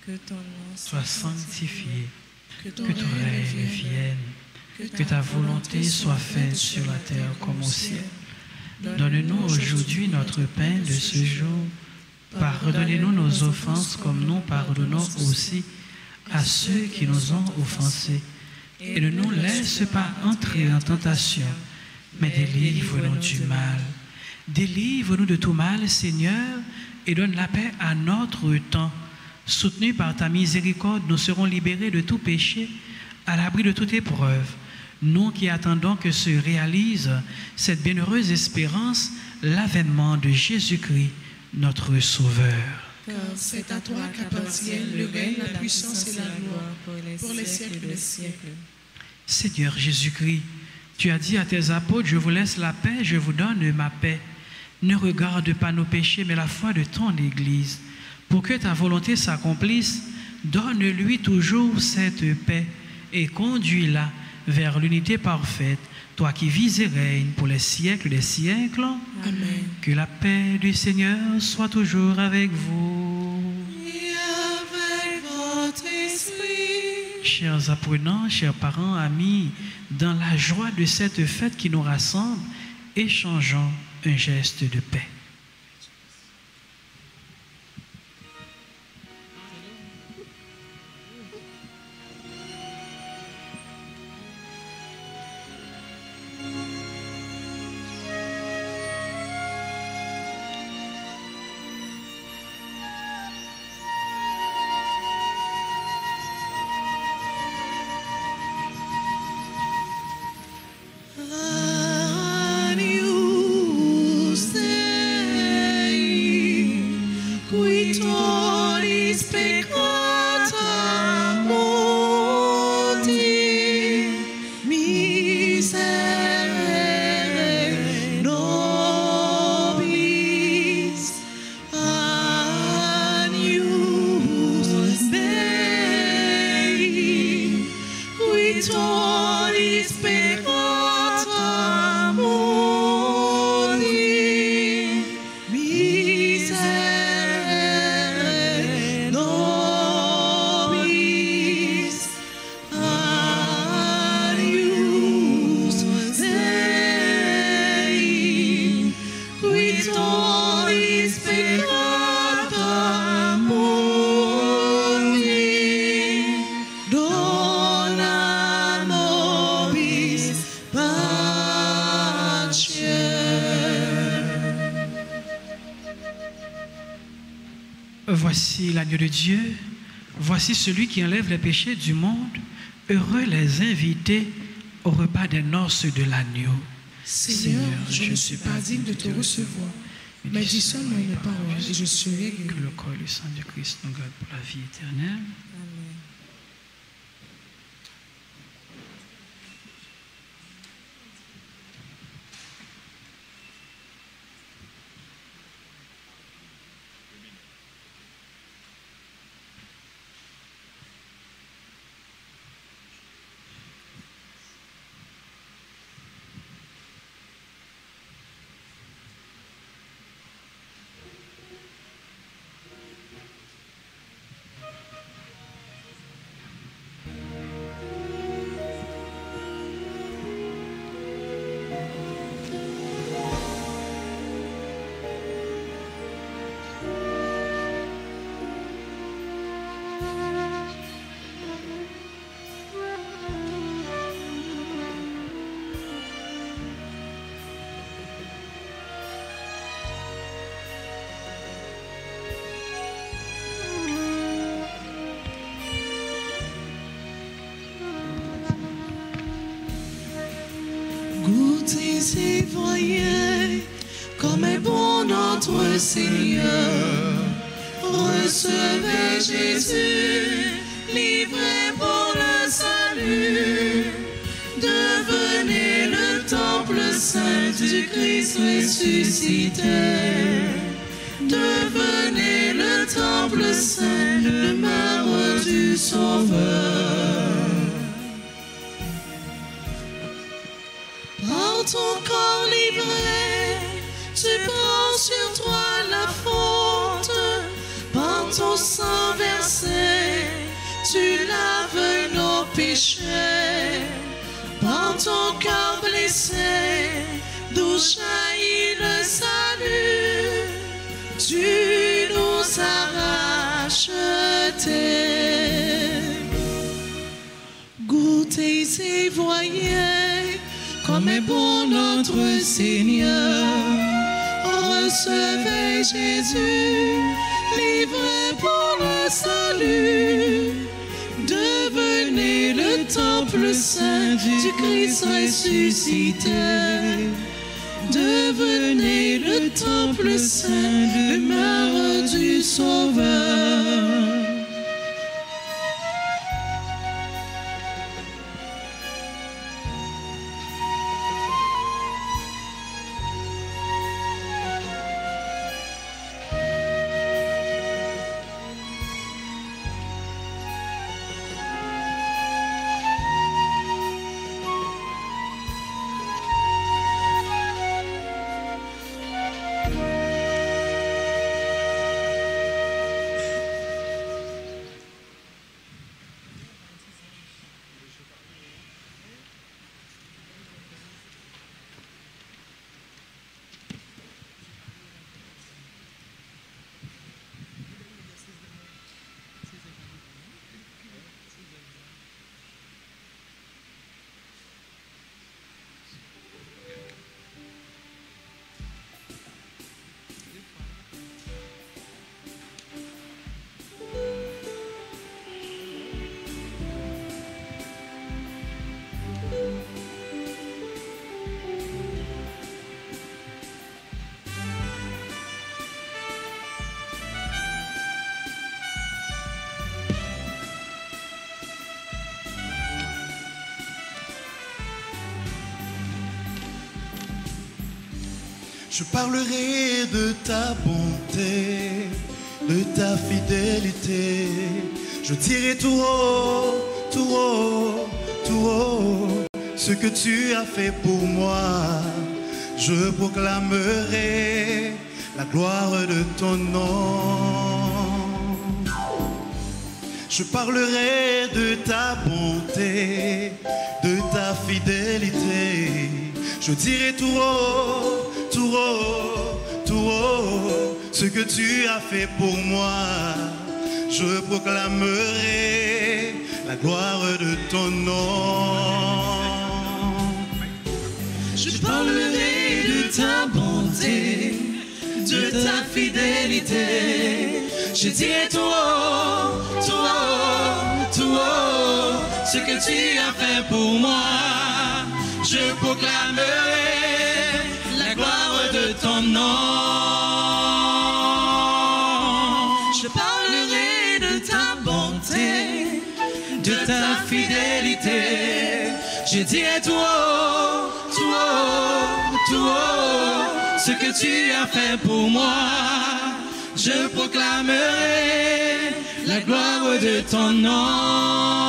Que ton nom sois sanctifié, que que ton règne vienne, que ta volonté soit faite sur la terre comme au ciel. Donne-nous aujourd'hui notre pain de ce jour. Pardonnez-nous nos offenses comme nous pardonnons aussi à ceux qui nous ont offensés. Et ne nous laisse pas entrer en tentation, mais délivre-nous du mal. Délivre-nous de tout mal, Seigneur, et donne la paix à notre temps. Soutenus par ta miséricorde, nous serons libérés de tout péché, à l'abri de toute épreuve. Nous qui attendons que se réalise cette bienheureuse espérance, l'avènement de Jésus-Christ, notre Sauveur. Car c'est à toi qu'appartiennent le règne, la puissance et la gloire pour les siècles des siècles. Seigneur Jésus-Christ, tu as dit à tes apôtres, je vous laisse la paix, je vous donne ma paix. Ne regarde pas nos péchés, mais la foi de ton Église. Pour que ta volonté s'accomplisse, donne-lui toujours cette paix et conduis-la vers l'unité parfaite, toi qui vis et règnes pour les siècles des siècles. Amen. Que la paix du Seigneur soit toujours avec vous. Et avec votre esprit. Chers apprenants, chers parents, amis, dans la joie de cette fête qui nous rassemble, échangeons un geste de paix. Agnus Dei, qui tollis peccata mundi, miserere nobis. Agnus Dei, qui tollis peccata mundi, miserere nobis. Agnus Dei, qui tollis peccata mundi, dona nobis pacem. Voici l'agneau de Dieu, voici celui qui enlève les péchés du monde. Heureux les invités au repas des noces de l'agneau. Seigneur, je ne suis pas digne de te recevoir, mais dis seulement une parole et je serai Que guéri. le corps et le sang de Christ nous garde pour la vie éternelle. Goûtez et voyez comme est bon notre Seigneur. Recevez Jésus, livré pour le salut. Devenez le temple saint du Christ ressuscité. Devenez le temple saint, demeure du Sauveur. Par ton corps livré, tu prends sur toi la faute. Par ton sang versé, tu laves nos péchés. Par ton cœur blessé, d'où jaillit le salut, tu nous as rachetés. Goûtez et voyez comme est bon notre Seigneur. Recevez Jésus, livré pour le salut. Devenez le temple saint du Christ ressuscité. Devenez le temple saint, demeure du Sauveur. Je parlerai de ta bonté, de ta fidélité. Je dirai tout haut, tout haut, tout haut, ce que tu as fait pour moi. Je proclamerai la gloire de ton nom. Je parlerai de ta bonté, de ta fidélité. Je dirai tout haut, tout haut, tout haut, ce que tu as fait pour moi. Je proclamerai la gloire de ton nom. Je parlerai de ta bonté, de ta fidélité. Je dirai tout haut, tout haut, tout haut, ce que tu as fait pour moi. Je proclamerai la gloire de ton nom. Je parlerai de ta bonté, de ta fidélité. Je dirai tout haut, tout haut, tout haut, ce que tu as fait pour moi. Je proclamerai la gloire de ton nom.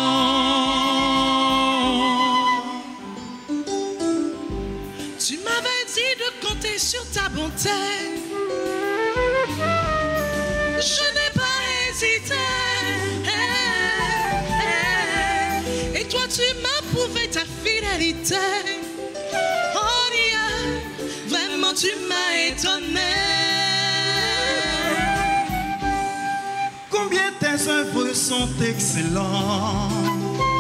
Tu m'avais dit de compter sur ta bonté. Je n'ai pas hésité. Et toi tu m'as prouvé ta fidélité. Oh Dieu, vraiment tu m'as étonné. Combien tes œuvres sont excellentes,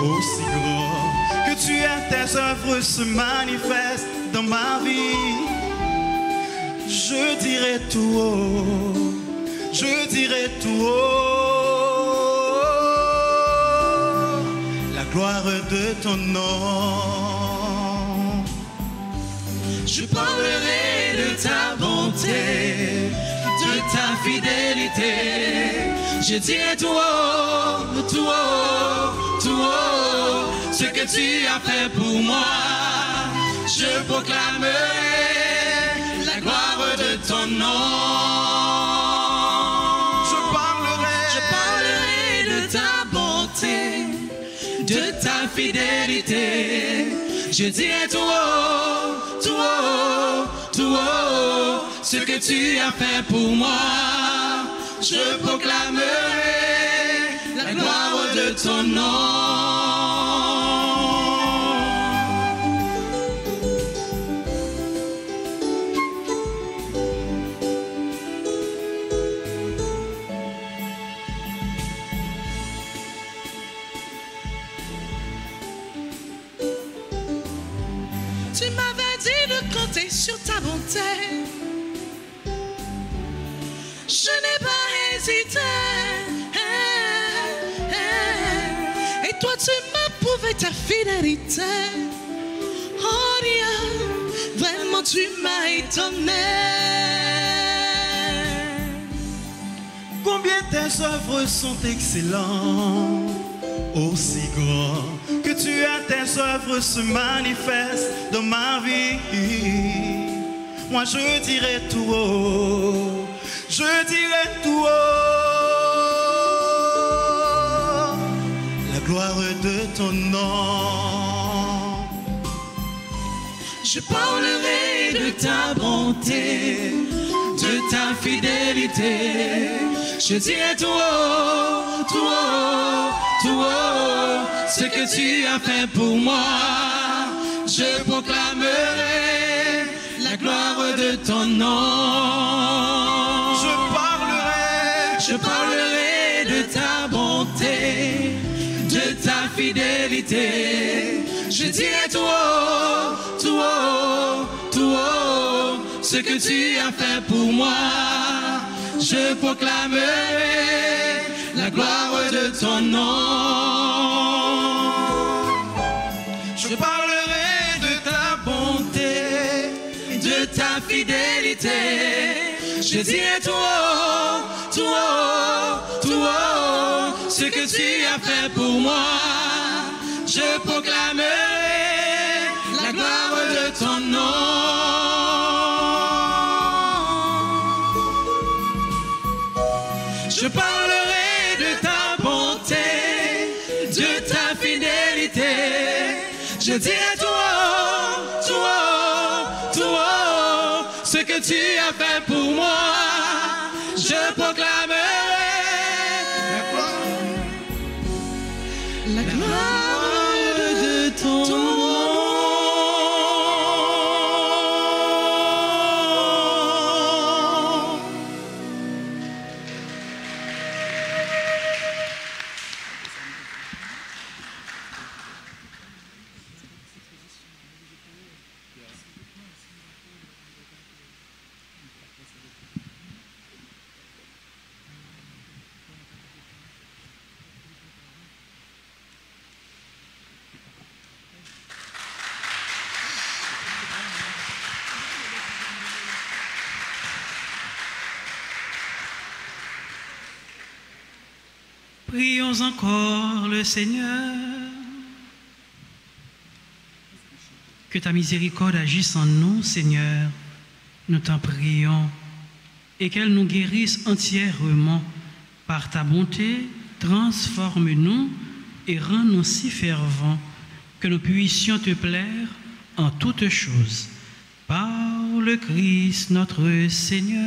aussi grand que tu es, tes œuvres se manifestent dans ma vie. Je dirai tout haut, je dirai tout haut, la gloire de ton nom. Je parlerai de ta bonté, de ta fidélité. Je dirai tout haut, tout haut, tout haut, ce que tu as fait pour moi. Je proclamerai la gloire de ton nom. Je parlerai de ta bonté, de ta fidélité. Je dirai tout haut, tout haut, tout haut, ce que tu as fait pour moi. Je proclamerai la gloire de ton nom. Tu m'avais dit de compter sur ta bonté. Je n'ai pas hésité. Et toi tu m'as prouvé ta fidélité. Oh Dieu, vraiment tu m'as étonné. Combien tes œuvres sont excellentes, aussi grand que tu as, tes œuvres se manifestent dans ma vie. Moi je dirai tout haut, je dirai tout haut, la gloire de ton nom. Je parlerai de ta bonté, de ta fidélité. Je dirai tout haut, tout haut, tout haut, ce que tu as fait pour moi. Je proclamerai la gloire de ton nom. Je parlerai de ta bonté, de ta fidélité. Je dirai tout haut, tout haut, tout haut, ce que tu as fait pour moi. Je proclamerai la gloire de ton nom. Je parlerai de ta bonté, de ta fidélité. Je dirai tout haut, tout haut, tout haut, ce que tu as fait pour moi. Je proclamerai la gloire de ton nom. Je parlerai de ta bonté, de ta fidélité. Je dirai tout haut, tout haut, tout haut, ce que tu as fait pour moi. Je proclamerai la gloire de ton nom. Prions encore le Seigneur. Que ta miséricorde agisse en nous, Seigneur, nous t'en prions, et qu'elle nous guérisse entièrement par ta bonté. Transforme-nous et rends-nous si fervents que nous puissions te plaire en toutes choses. Par le Christ notre Seigneur.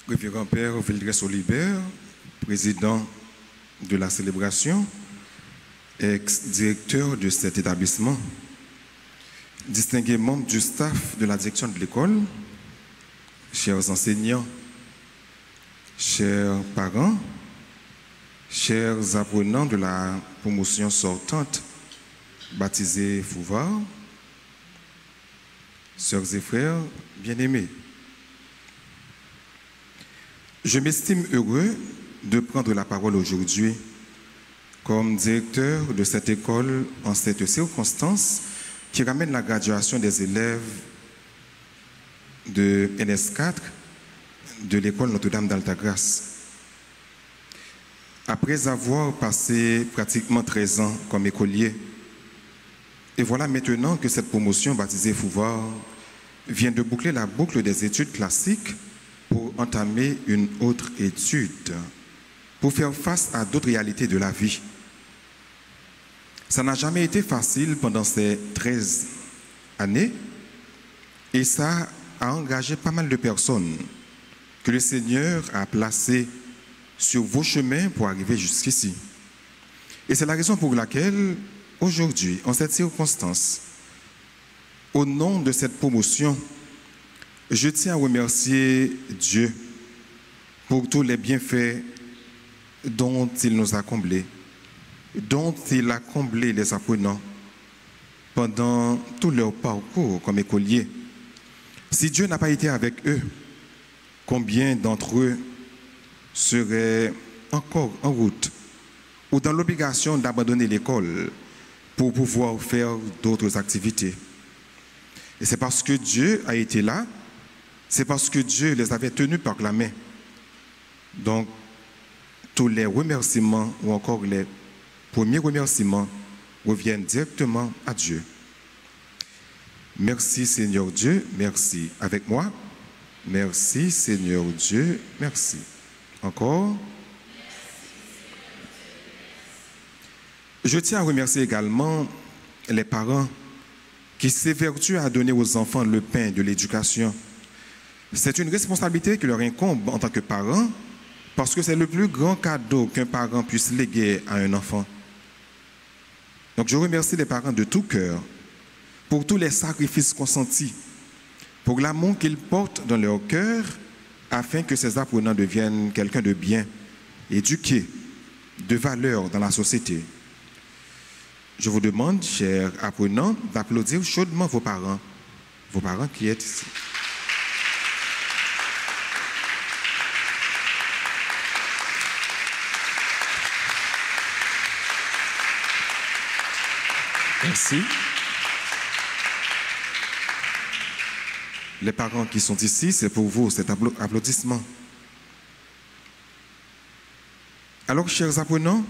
Révérend Père Vildres Olibert, président de la célébration, ex-directeur de cet établissement, distingués membres du staff de la direction de l'école, chers enseignants, chers parents, Chers apprenants de la promotion sortante, baptisés Fouvard, sœurs et frères bien-aimés, je m'estime heureux de prendre la parole aujourd'hui comme directeur de cette école en cette circonstance qui ramène la graduation des élèves de NS4 de l'école Notre-Dame d'Altagrace. Après avoir passé pratiquement 13 ans comme écolier, et voilà maintenant que cette promotion baptisée Fouvard vient de boucler la boucle des études classiques pour entamer une autre étude, pour faire face à d'autres réalités de la vie. Ça n'a jamais été facile pendant ces 13 années et ça a engagé pas mal de personnes que le Seigneur a placées sur vos chemins pour arriver jusqu'ici. Et c'est la raison pour laquelle, aujourd'hui, en cette circonstance, au nom de cette promotion, je tiens à remercier Dieu pour tous les bienfaits dont il nous a comblés, dont il a comblé les apprenants pendant tout leur parcours comme écoliers. Si Dieu n'a pas été avec eux, combien d'entre eux seraient encore en route ou dans l'obligation d'abandonner l'école pour pouvoir faire d'autres activités? Et c'est parce que Dieu a été là, c'est parce que Dieu les avait tenus par la main. Donc, tous les remerciements ou encore les premiers remerciements reviennent directement à Dieu. Merci Seigneur Dieu, merci. Avec moi, merci Seigneur Dieu, merci. Encore. Je tiens à remercier également les parents qui s'évertuent à donner aux enfants le pain de l'éducation. C'est une responsabilité qui leur incombe en tant que parents parce que c'est le plus grand cadeau qu'un parent puisse léguer à un enfant. Donc je remercie les parents de tout cœur pour tous les sacrifices consentis, pour l'amour qu'ils portent dans leur cœur afin que ces apprenants deviennent quelqu'un de bien, éduqué, de valeur dans la société. Je vous demande, chers apprenants, d'applaudir chaudement vos parents qui êtes ici. Merci. Les parents qui sont ici, c'est pour vous cet applaudissement. Alors, chers apprenants,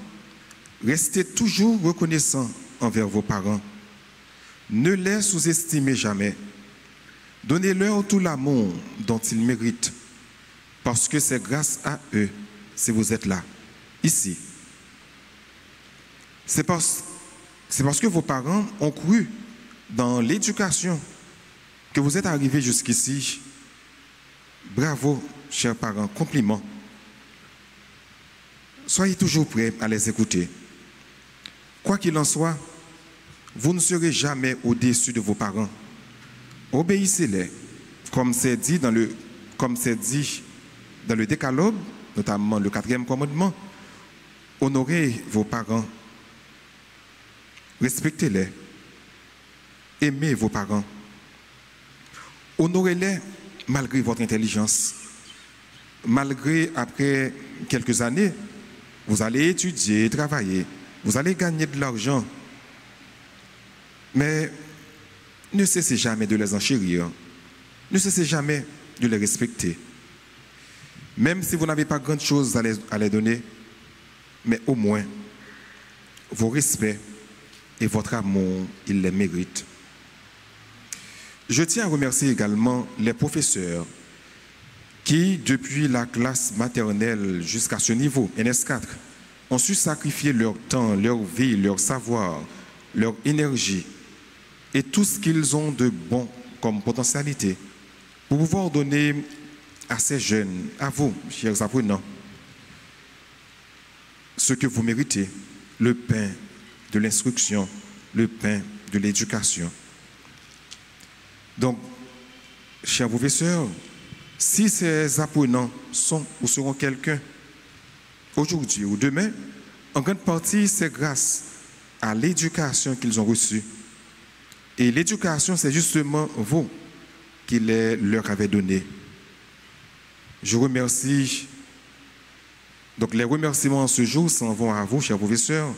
restez toujours reconnaissants envers vos parents. Ne les sous-estimez jamais. Donnez-leur tout l'amour dont ils méritent, parce que c'est grâce à eux si vous êtes là, ici. C'est parce que vos parents ont cru dans l'éducation que vous êtes arrivés jusqu'ici. Bravo, chers parents, compliments. Soyez toujours prêts à les écouter. Quoi qu'il en soit, vous ne serez jamais au-dessus de vos parents. Obéissez-les, comme c'est dit dans le Décalogue, notamment le 4e commandement. Honorez vos parents. Respectez-les. Aimez vos parents. Honorez-les malgré votre intelligence. Malgré, après quelques années, vous allez étudier, travailler, vous allez gagner de l'argent. Mais ne cessez jamais de les enchérir. Ne cessez jamais de les respecter. Même si vous n'avez pas grand chose à les donner, mais au moins, vos respects et votre amour, ils les méritent. Je tiens à remercier également les professeurs qui, depuis la classe maternelle jusqu'à ce niveau, NS4, ont su sacrifier leur temps, leur vie, leur savoir, leur énergie et tout ce qu'ils ont de bon comme potentialité pour pouvoir donner à ces jeunes, à vous, chers apprenants, ce que vous méritez, le pain de l'instruction, le pain de l'éducation. Donc, chers professeurs, si ces apprenants sont ou seront quelqu'un, aujourd'hui ou demain, en grande partie, c'est grâce à l'éducation qu'ils ont reçue. Et l'éducation, c'est justement vous qui leur avez donné. Je remercie. Donc les remerciements en ce jour s'en vont à vous, chers professeurs,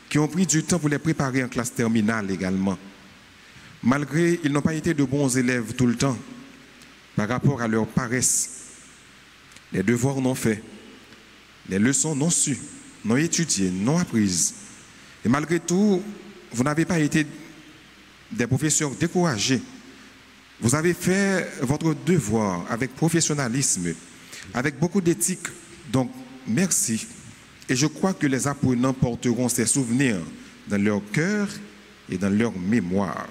qui ont pris du temps pour les préparer en classe terminale également. Malgré ils n'ont pas été de bons élèves tout le temps par rapport à leur paresse. Les devoirs non faits, les leçons non sues, non étudiées, non apprises. Et malgré tout, vous n'avez pas été des professeurs découragés. Vous avez fait votre devoir avec professionnalisme, avec beaucoup d'éthique. Donc, merci. Et je crois que les apprenants porteront ces souvenirs dans leur cœur et dans leur mémoire.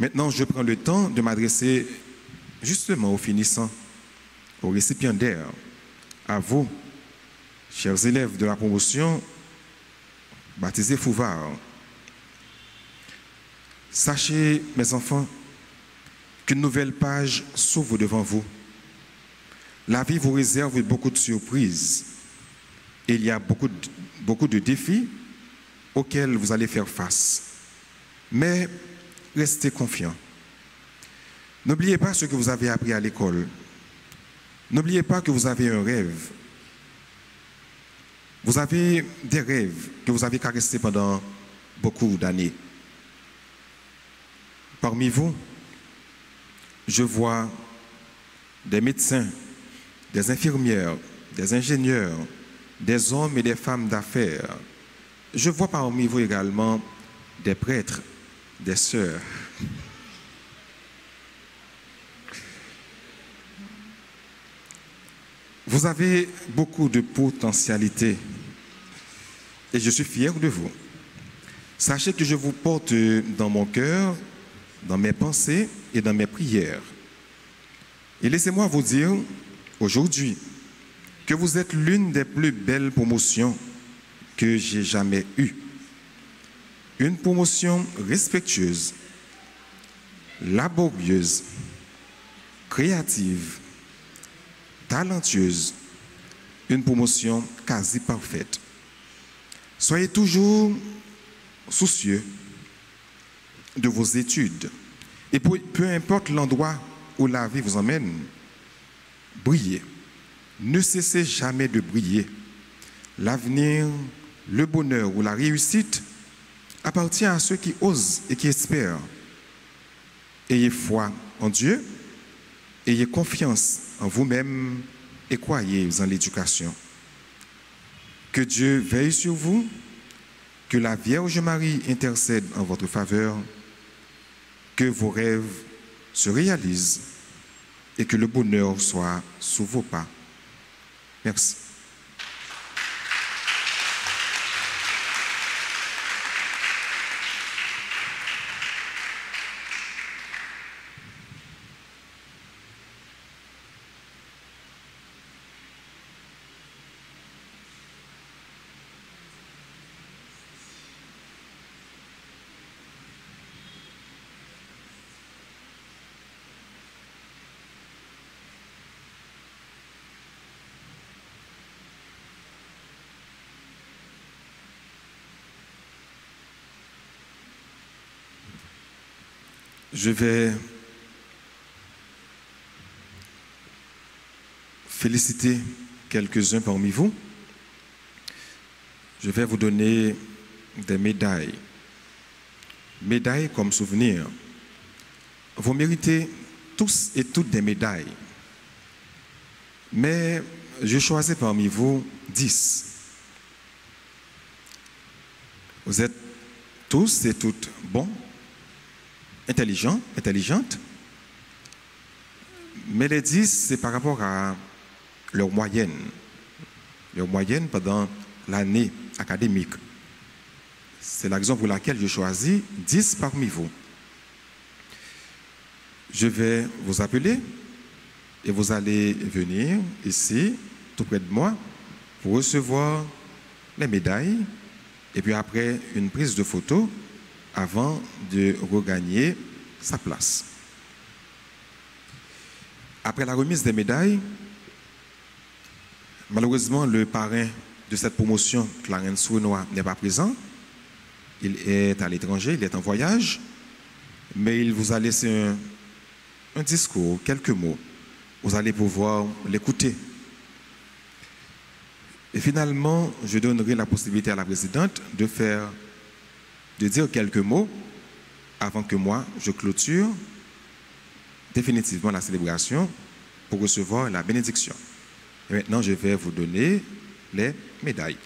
Maintenant, je prends le temps de m'adresser justement aux finissants, aux récipiendaires, à vous, chers élèves de la promotion, baptisés Fouvard. Sachez, mes enfants, qu'une nouvelle page s'ouvre devant vous. La vie vous réserve beaucoup de surprises. Et il y a beaucoup de défis auxquels vous allez faire face. Mais restez confiants. N'oubliez pas ce que vous avez appris à l'école. N'oubliez pas que vous avez un rêve. Vous avez des rêves que vous avez caressés pendant beaucoup d'années. Parmi vous, je vois des médecins, des infirmières, des ingénieurs, des hommes et des femmes d'affaires. Je vois parmi vous également des prêtres, des sœurs. Vous avez beaucoup de potentialités et je suis fier de vous. Sachez que je vous porte dans mon cœur, dans mes pensées et dans mes prières. Et laissez-moi vous dire aujourd'hui que vous êtes l'une des plus belles promotions que j'ai jamais eues. Une promotion respectueuse, laborieuse, créative, talentueuse, une promotion quasi parfaite. Soyez toujours soucieux de vos études et peu importe l'endroit où la vie vous emmène, brillez. Ne cessez jamais de briller. L'avenir, le bonheur ou la réussite appartient à ceux qui osent et qui espèrent. Ayez foi en Dieu, ayez confiance en vous-même et croyez en l'éducation. Que Dieu veille sur vous, que la Vierge Marie intercède en votre faveur, que vos rêves se réalisent et que le bonheur soit sous vos pas. Merci. Je vais féliciter quelques-uns parmi vous. Je vais vous donner des médailles. Médailles comme souvenir. Vous méritez tous et toutes des médailles. Mais je choisis parmi vous 10. Vous êtes tous et toutes bons, intelligents, intelligentes, mais les 10, c'est par rapport à leur moyenne pendant l'année académique. C'est la raison pour laquelle je choisis 10 parmi vous. Je vais vous appeler et vous allez venir ici, tout près de moi, pour recevoir les médailles et puis après une prise de photo avant de regagner sa place. Après la remise des médailles, Malheureusement, le parrain de cette promotion, Clarence Renoir, n'est pas présent. Il est à l'étranger, il est en voyage, mais il vous a laissé un discours, quelques mots. Vous allez pouvoir l'écouter. Et finalement, je donnerai la possibilité à la présidente de dire quelques mots avant que moi, je clôture définitivement la célébration pour recevoir la bénédiction. Et maintenant, je vais vous donner les médailles.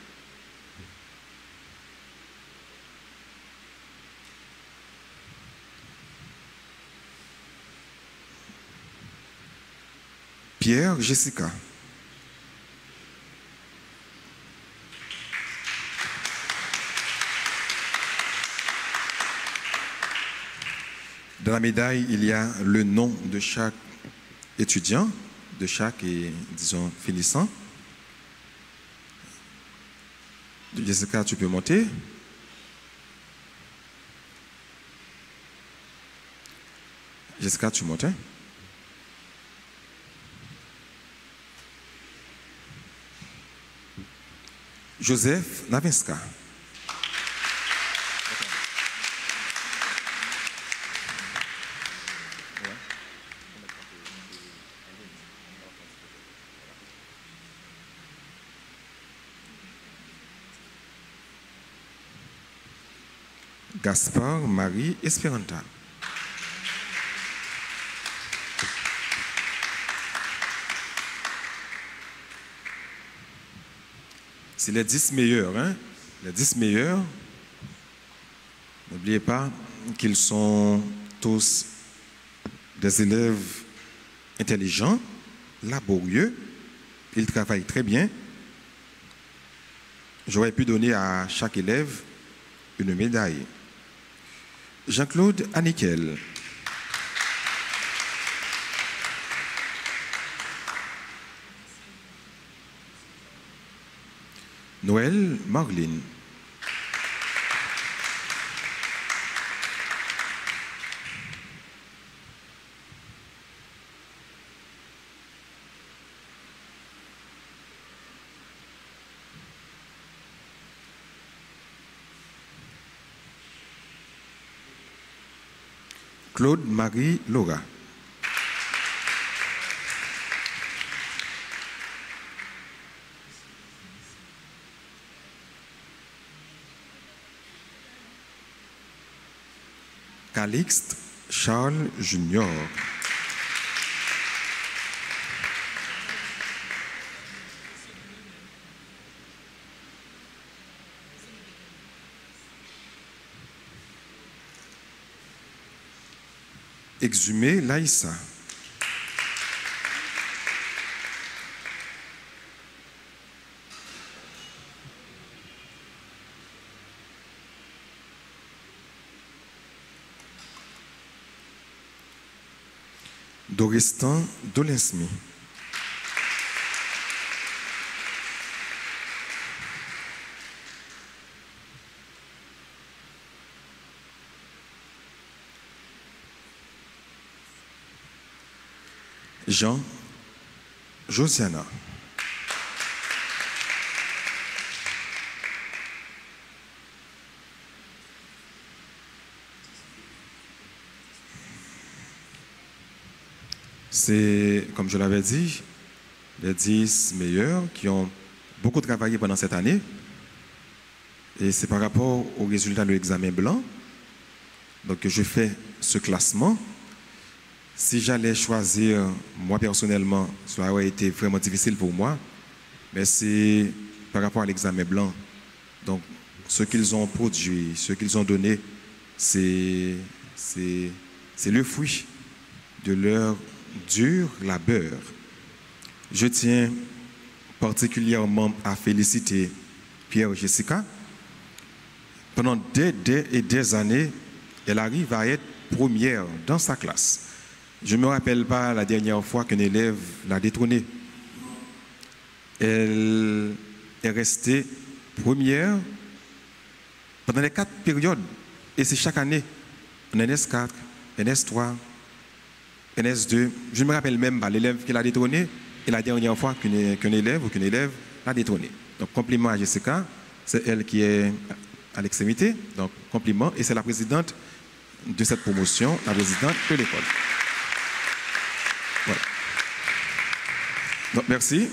Pierre Jessica. Dans la médaille, il y a le nom de chaque étudiant, de chaque, disons, finissant. Jessica, tu peux monter. Jessica, tu montes. Hein? Joseph Navinska. Gaspard Marie Esperanta. C'est les 10 meilleurs, hein? Les 10 meilleurs. N'oubliez pas qu'ils sont tous des élèves intelligents, laborieux. Ils travaillent très bien. J'aurais pu donner à chaque élève une médaille. Jean-Claude Anikel. Noël Marlene. Claude Marie Laura. Calixte Charles Junior. Exhumé Laïssa. Doristan Dolensmi. Jean Josiana. C'est, comme je l'avais dit, les 10 meilleurs qui ont beaucoup travaillé pendant cette année. Et c'est par rapport aux résultats de l'examen blanc donc, que je fais ce classement. Si j'allais choisir, moi personnellement, cela aurait été vraiment difficile pour moi, mais c'est par rapport à l'examen blanc. Donc, ce qu'ils ont produit, ce qu'ils ont donné, c'est le fruit de leur dur labeur. Je tiens particulièrement à féliciter Pierre Jessica. Pendant des années, elle arrive à être première dans sa classe. Je ne me rappelle pas la dernière fois qu'un élève l'a détrônée. Elle est restée première pendant les 4 périodes. Et c'est chaque année, en NS4, NS3, NS2. Je ne me rappelle même pas l'élève qui l'a détrônée. et la dernière fois qu'un élève ou qu'une élève l'a détrôné. Donc, compliment à Jessica, c'est elle qui est à l'extrémité, donc compliment, et c'est la présidente de cette promotion, la présidente de l'école. Voilà. Donc, merci.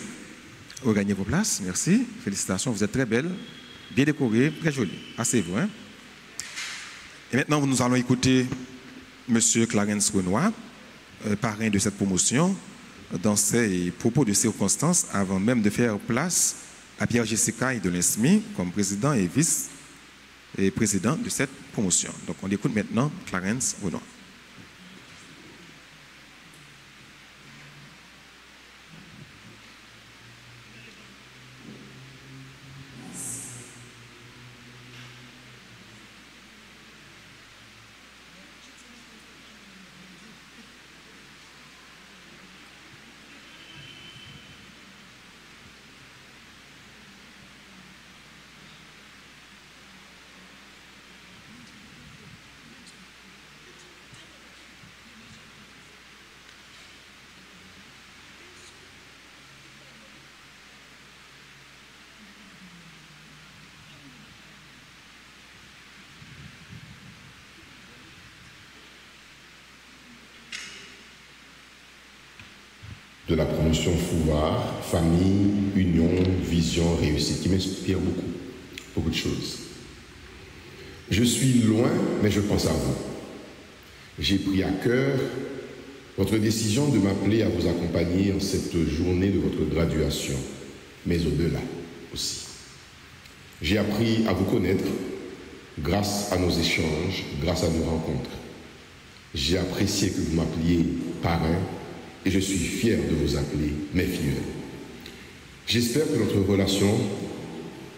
Vous gagnez vos places, merci. Félicitations, vous êtes très belle, bien décorée, très jolie. Asseyez-vous. Hein? Et maintenant, nous allons écouter M. Clarence Renoir, parrain de cette promotion, dans ses propos de circonstances, avant même de faire place à Pierre Jessica et Denis Smith comme président et vice-président de cette promotion. Donc, on écoute maintenant Clarence Renoir. De la promotion Fouvard, famille, union, vision, réussite, qui m'inspire beaucoup de choses. Je suis loin, mais je pense à vous. J'ai pris à cœur votre décision de m'appeler à vous accompagner en cette journée de votre graduation, mais au-delà aussi. J'ai appris à vous connaître grâce à nos échanges, grâce à nos rencontres. J'ai apprécié que vous m'appeliez parrain, et je suis fier de vous appeler mes filles. J'espère que notre relation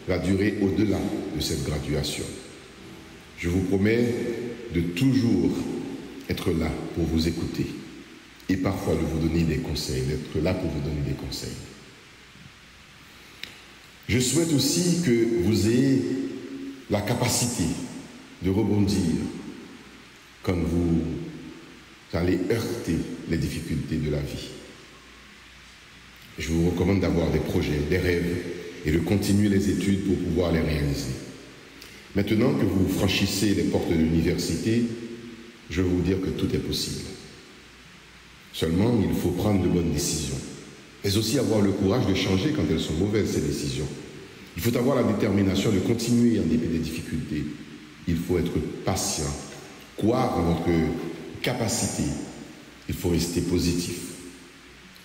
va durer au-delà de cette graduation. Je vous promets de toujours être là pour vous écouter et parfois de vous donner des conseils, d'être là pour vous donner des conseils. Je souhaite aussi que vous ayez la capacité de rebondir quand vous allez heurter les difficultés de la vie. Je vous recommande d'avoir des projets, des rêves et de continuer les études pour pouvoir les réaliser. Maintenant que vous franchissez les portes de l'université, je vais vous dire que tout est possible. Seulement, il faut prendre de bonnes décisions, mais aussi avoir le courage de changer quand elles sont mauvaises, ces décisions. Il faut avoir la détermination de continuer en dépit des difficultés. Il faut être patient, croire en votre capacité. Il faut rester positif,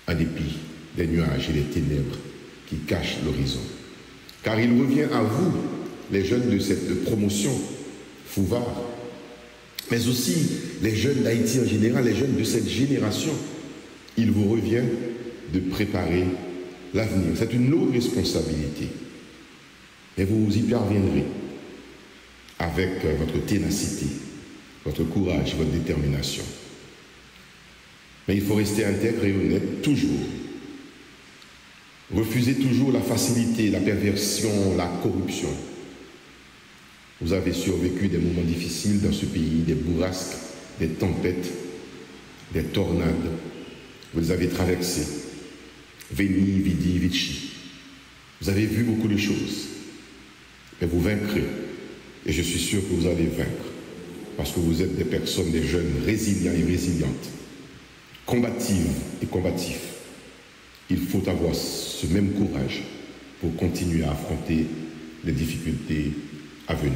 en dépit des nuages et des ténèbres qui cachent l'horizon. Car il revient à vous, les jeunes de cette promotion Fouvard, mais aussi les jeunes d'Haïti en général, les jeunes de cette génération, il vous revient de préparer l'avenir. C'est une lourde responsabilité, mais vous y parviendrez avec votre ténacité, votre courage, votre détermination. Mais il faut rester intègre et honnête, toujours. Refusez toujours la facilité, la perversion, la corruption. Vous avez survécu des moments difficiles dans ce pays, des bourrasques, des tempêtes, des tornades. Vous les avez traversés. Veni, vidi, vici. Vous avez vu beaucoup de choses. Mais vous vaincrez. Et je suis sûr que vous allez vaincre. Parce que vous êtes des personnes, des jeunes résilients et résilientes, combatives et combatifs. Il faut avoir ce même courage pour continuer à affronter les difficultés à venir.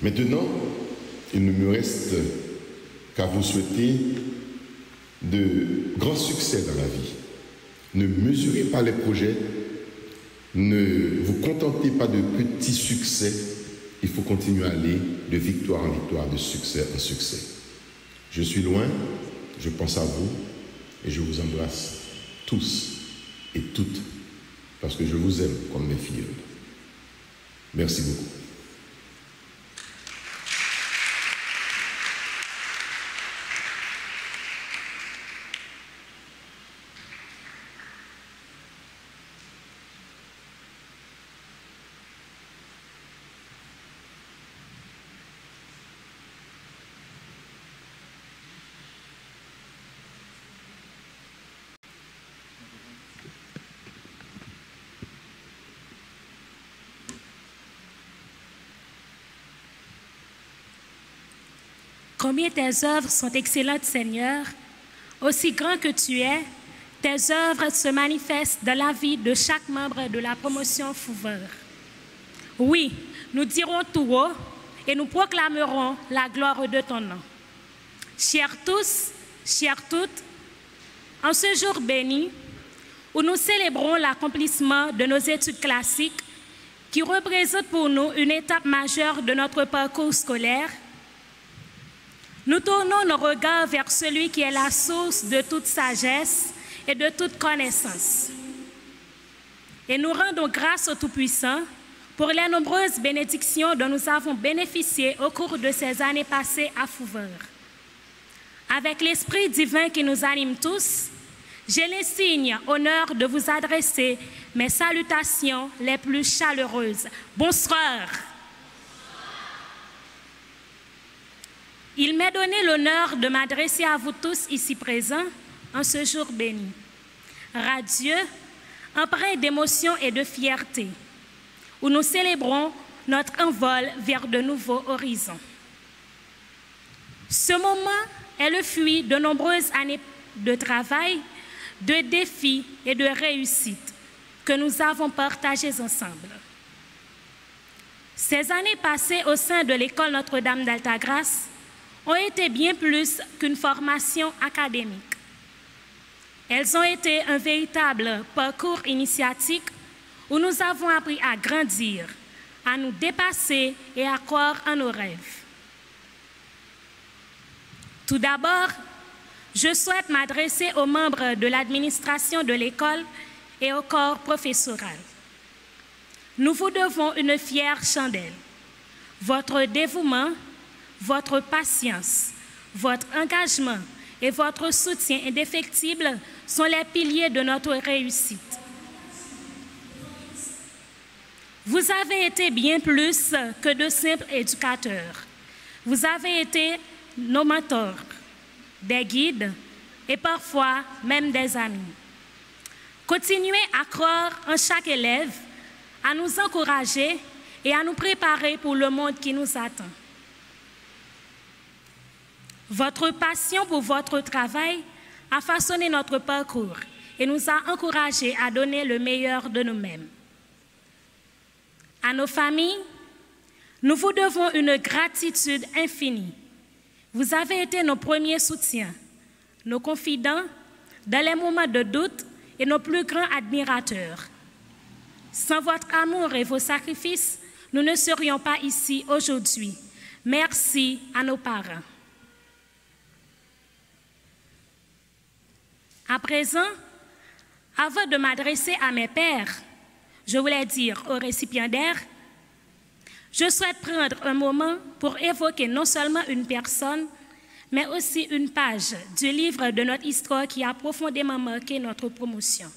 Maintenant, il ne me reste qu'à vous souhaiter de grands succès dans la vie. Ne mesurez pas les projets, ne vous contentez pas de petits succès. Il faut continuer à aller de victoire en victoire, de succès en succès. Je suis loin, je pense à vous et je vous embrasse tous et toutes parce que je vous aime comme mes filles. Merci beaucoup. Combien tes œuvres sont excellentes, Seigneur. Aussi grand que tu es, tes œuvres se manifestent dans la vie de chaque membre de la promotion Fouveur. Oui, nous dirons tout haut et nous proclamerons la gloire de ton nom. Chers tous, chères toutes, en ce jour béni, où nous célébrons l'accomplissement de nos études classiques, qui représentent pour nous une étape majeure de notre parcours scolaire, nous tournons nos regards vers celui qui est la source de toute sagesse et de toute connaissance. Et nous rendons grâce au Tout-Puissant pour les nombreuses bénédictions dont nous avons bénéficié au cours de ces années passées à Fouveur. Avec l'Esprit divin qui nous anime tous, j'ai l'insigne honneur de vous adresser mes salutations les plus chaleureuses. Bonsoir. Il m'est donné l'honneur de m'adresser à vous tous ici présents en ce jour béni. Radieux, empreint d'émotion et de fierté, où nous célébrons notre envol vers de nouveaux horizons. Ce moment est le fruit de nombreuses années de travail, de défis et de réussites que nous avons partagées ensemble. Ces années passées au sein de l'école Notre-Dame d'Altagrace ont été bien plus qu'une formation académique. Elles ont été un véritable parcours initiatique où nous avons appris à grandir, à nous dépasser et à croire en nos rêves. Tout d'abord, je souhaite m'adresser aux membres de l'administration de l'école et au corps professoral. Nous vous devons une fière chandelle. Votre dévouement, votre patience, votre engagement et votre soutien indéfectible sont les piliers de notre réussite. Vous avez été bien plus que de simples éducateurs. Vous avez été nos mentors, des guides et parfois même des amis. Continuez à croire en chaque élève, à nous encourager et à nous préparer pour le monde qui nous attend. Votre passion pour votre travail a façonné notre parcours et nous a encouragés à donner le meilleur de nous-mêmes. À nos familles, nous vous devons une gratitude infinie. Vous avez été nos premiers soutiens, nos confidents dans les moments de doute et nos plus grands admirateurs. Sans votre amour et vos sacrifices, nous ne serions pas ici aujourd'hui. Merci à nos parents. À présent, avant de m'adresser à mes pairs, je voulais dire aux récipiendaires, je souhaite prendre un moment pour évoquer non seulement une personne, mais aussi une page du livre de notre histoire qui a profondément marqué notre promotion.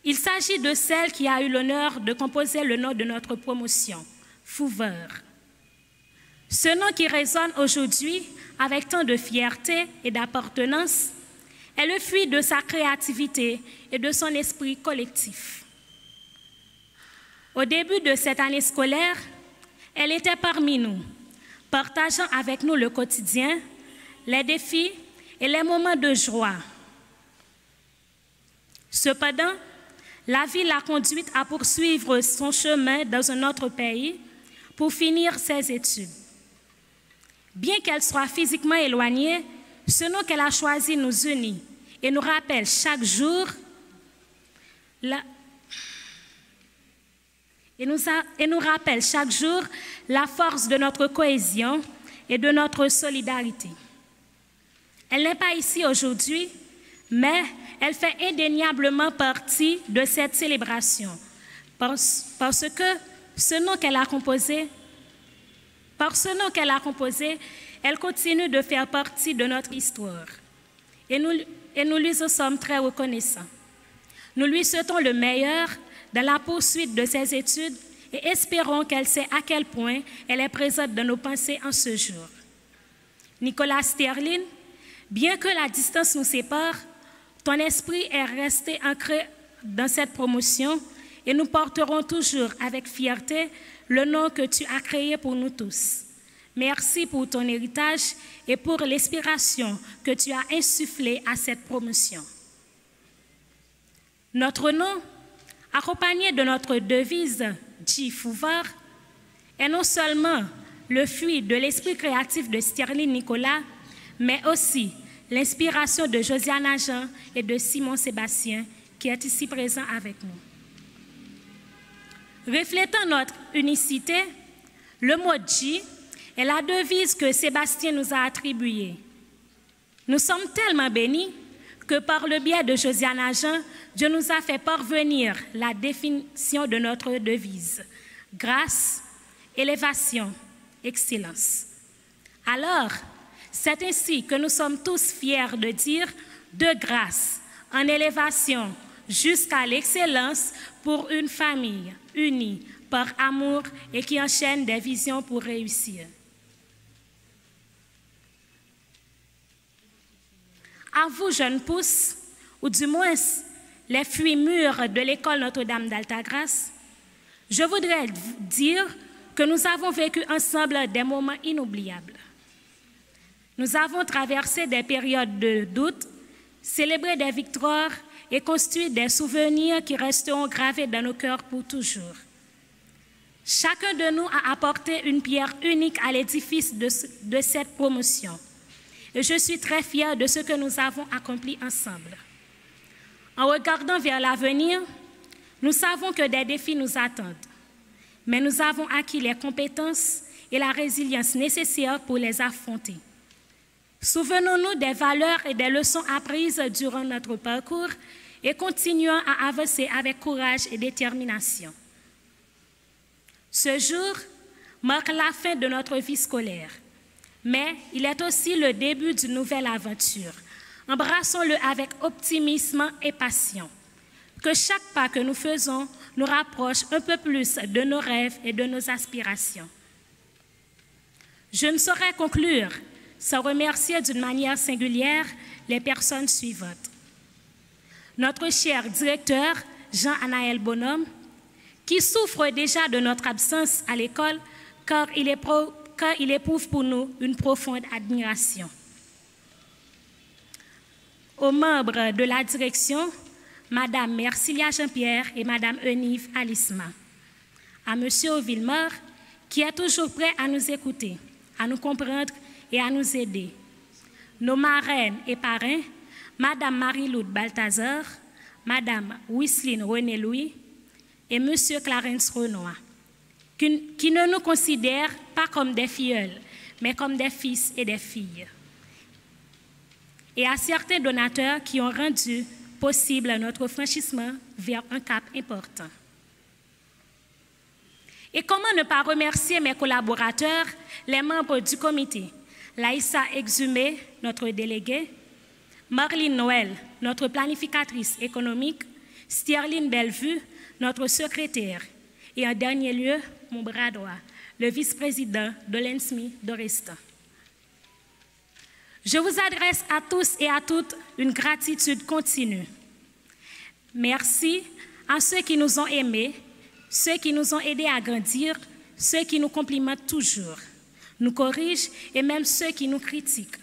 Il s'agit de celle qui a eu l'honneur de composer le nom de notre promotion, Fouveur. Ce nom qui résonne aujourd'hui avec tant de fierté et d'appartenance est le fruit de sa créativité et de son esprit collectif. Au début de cette année scolaire, elle était parmi nous, partageant avec nous le quotidien, les défis et les moments de joie. Cependant, la vie l'a conduite à poursuivre son chemin dans un autre pays pour finir ses études. Bien qu'elle soit physiquement éloignée, ce nom qu'elle a choisi nous unit et nous rappelle chaque jour la force de notre cohésion et de notre solidarité. Elle n'est pas ici aujourd'hui, mais elle fait indéniablement partie de cette célébration parce que par ce nom qu'elle a composé, elle continue de faire partie de notre histoire. Et nous lui en sommes très reconnaissants. Nous lui souhaitons le meilleur dans la poursuite de ses études et espérons qu'elle sait à quel point elle est présente dans nos pensées en ce jour. Nicolas Sterling, bien que la distance nous sépare, ton esprit est resté ancré dans cette promotion et nous porterons toujours avec fierté le nom que tu as créé pour nous tous. Merci pour ton héritage et pour l'inspiration que tu as insufflée à cette promotion. Notre nom, accompagné de notre devise J. Fouver, est non seulement le fruit de l'esprit créatif de Sterling Nicolas, mais aussi l'inspiration de Josiane Jean et de Simon Sébastien, qui est ici présent avec nous. Reflétant notre unicité, le mot J est la devise que Sébastien nous a attribuée. Nous sommes tellement bénis que par le biais de Josiane Jean, Dieu nous a fait parvenir la définition de notre devise. Grâce, élévation, excellence. Alors, c'est ainsi que nous sommes tous fiers de dire de grâce, en élévation, jusqu'à l'excellence pour une famille unie par amour et qui enchaîne des visions pour réussir. À vous, jeunes pousses, ou du moins les fruits mûrs de l'école Notre-Dame d'Altagrace, je voudrais dire que nous avons vécu ensemble des moments inoubliables. Nous avons traversé des périodes de doute, célébré des victoires et construit des souvenirs qui resteront gravés dans nos cœurs pour toujours. Chacun de nous a apporté une pierre unique à l'édifice de cette promotion. Et je suis très fière de ce que nous avons accompli ensemble. En regardant vers l'avenir, nous savons que des défis nous attendent, mais nous avons acquis les compétences et la résilience nécessaires pour les affronter. Souvenons-nous des valeurs et des leçons apprises durant notre parcours et continuons à avancer avec courage et détermination. Ce jour marque la fin de notre vie scolaire, mais il est aussi le début d'une nouvelle aventure. Embrassons-le avec optimisme et passion. Que chaque pas que nous faisons nous rapproche un peu plus de nos rêves et de nos aspirations. Je ne saurais conclure sans remercier d'une manière singulière les personnes suivantes. Notre cher directeur, Jean-Anaël Bonhomme, qui souffre déjà de notre absence à l'école car il éprouve pour nous une profonde admiration. Aux membres de la direction, Madame Mercilia Jean-Pierre et Madame Eunive Alisma. À Monsieur Villemort, qui est toujours prêt à nous écouter, à nous comprendre et à nous aider. Nos marraines et parrains, Madame Marie-Loude Balthazar, Madame Wisseline René-Louis et Monsieur Clarence Renoir, qui ne nous considèrent pas comme des filleuls, mais comme des fils et des filles. Et à certains donateurs qui ont rendu possible notre franchissement vers un cap important. Et comment ne pas remercier mes collaborateurs, les membres du comité, Laïssa Exhumé, notre déléguée, Marlene Noël, notre planificatrice économique, Sterling Bellevue, notre secrétaire, et en dernier lieu, mon bras droit, le vice-président de l'ENSMI d'Oresta. Je vous adresse à tous et à toutes une gratitude continue. Merci à ceux qui nous ont aimés, ceux qui nous ont aidés à grandir, ceux qui nous complimentent toujours, nous corrigent et même ceux qui nous critiquent.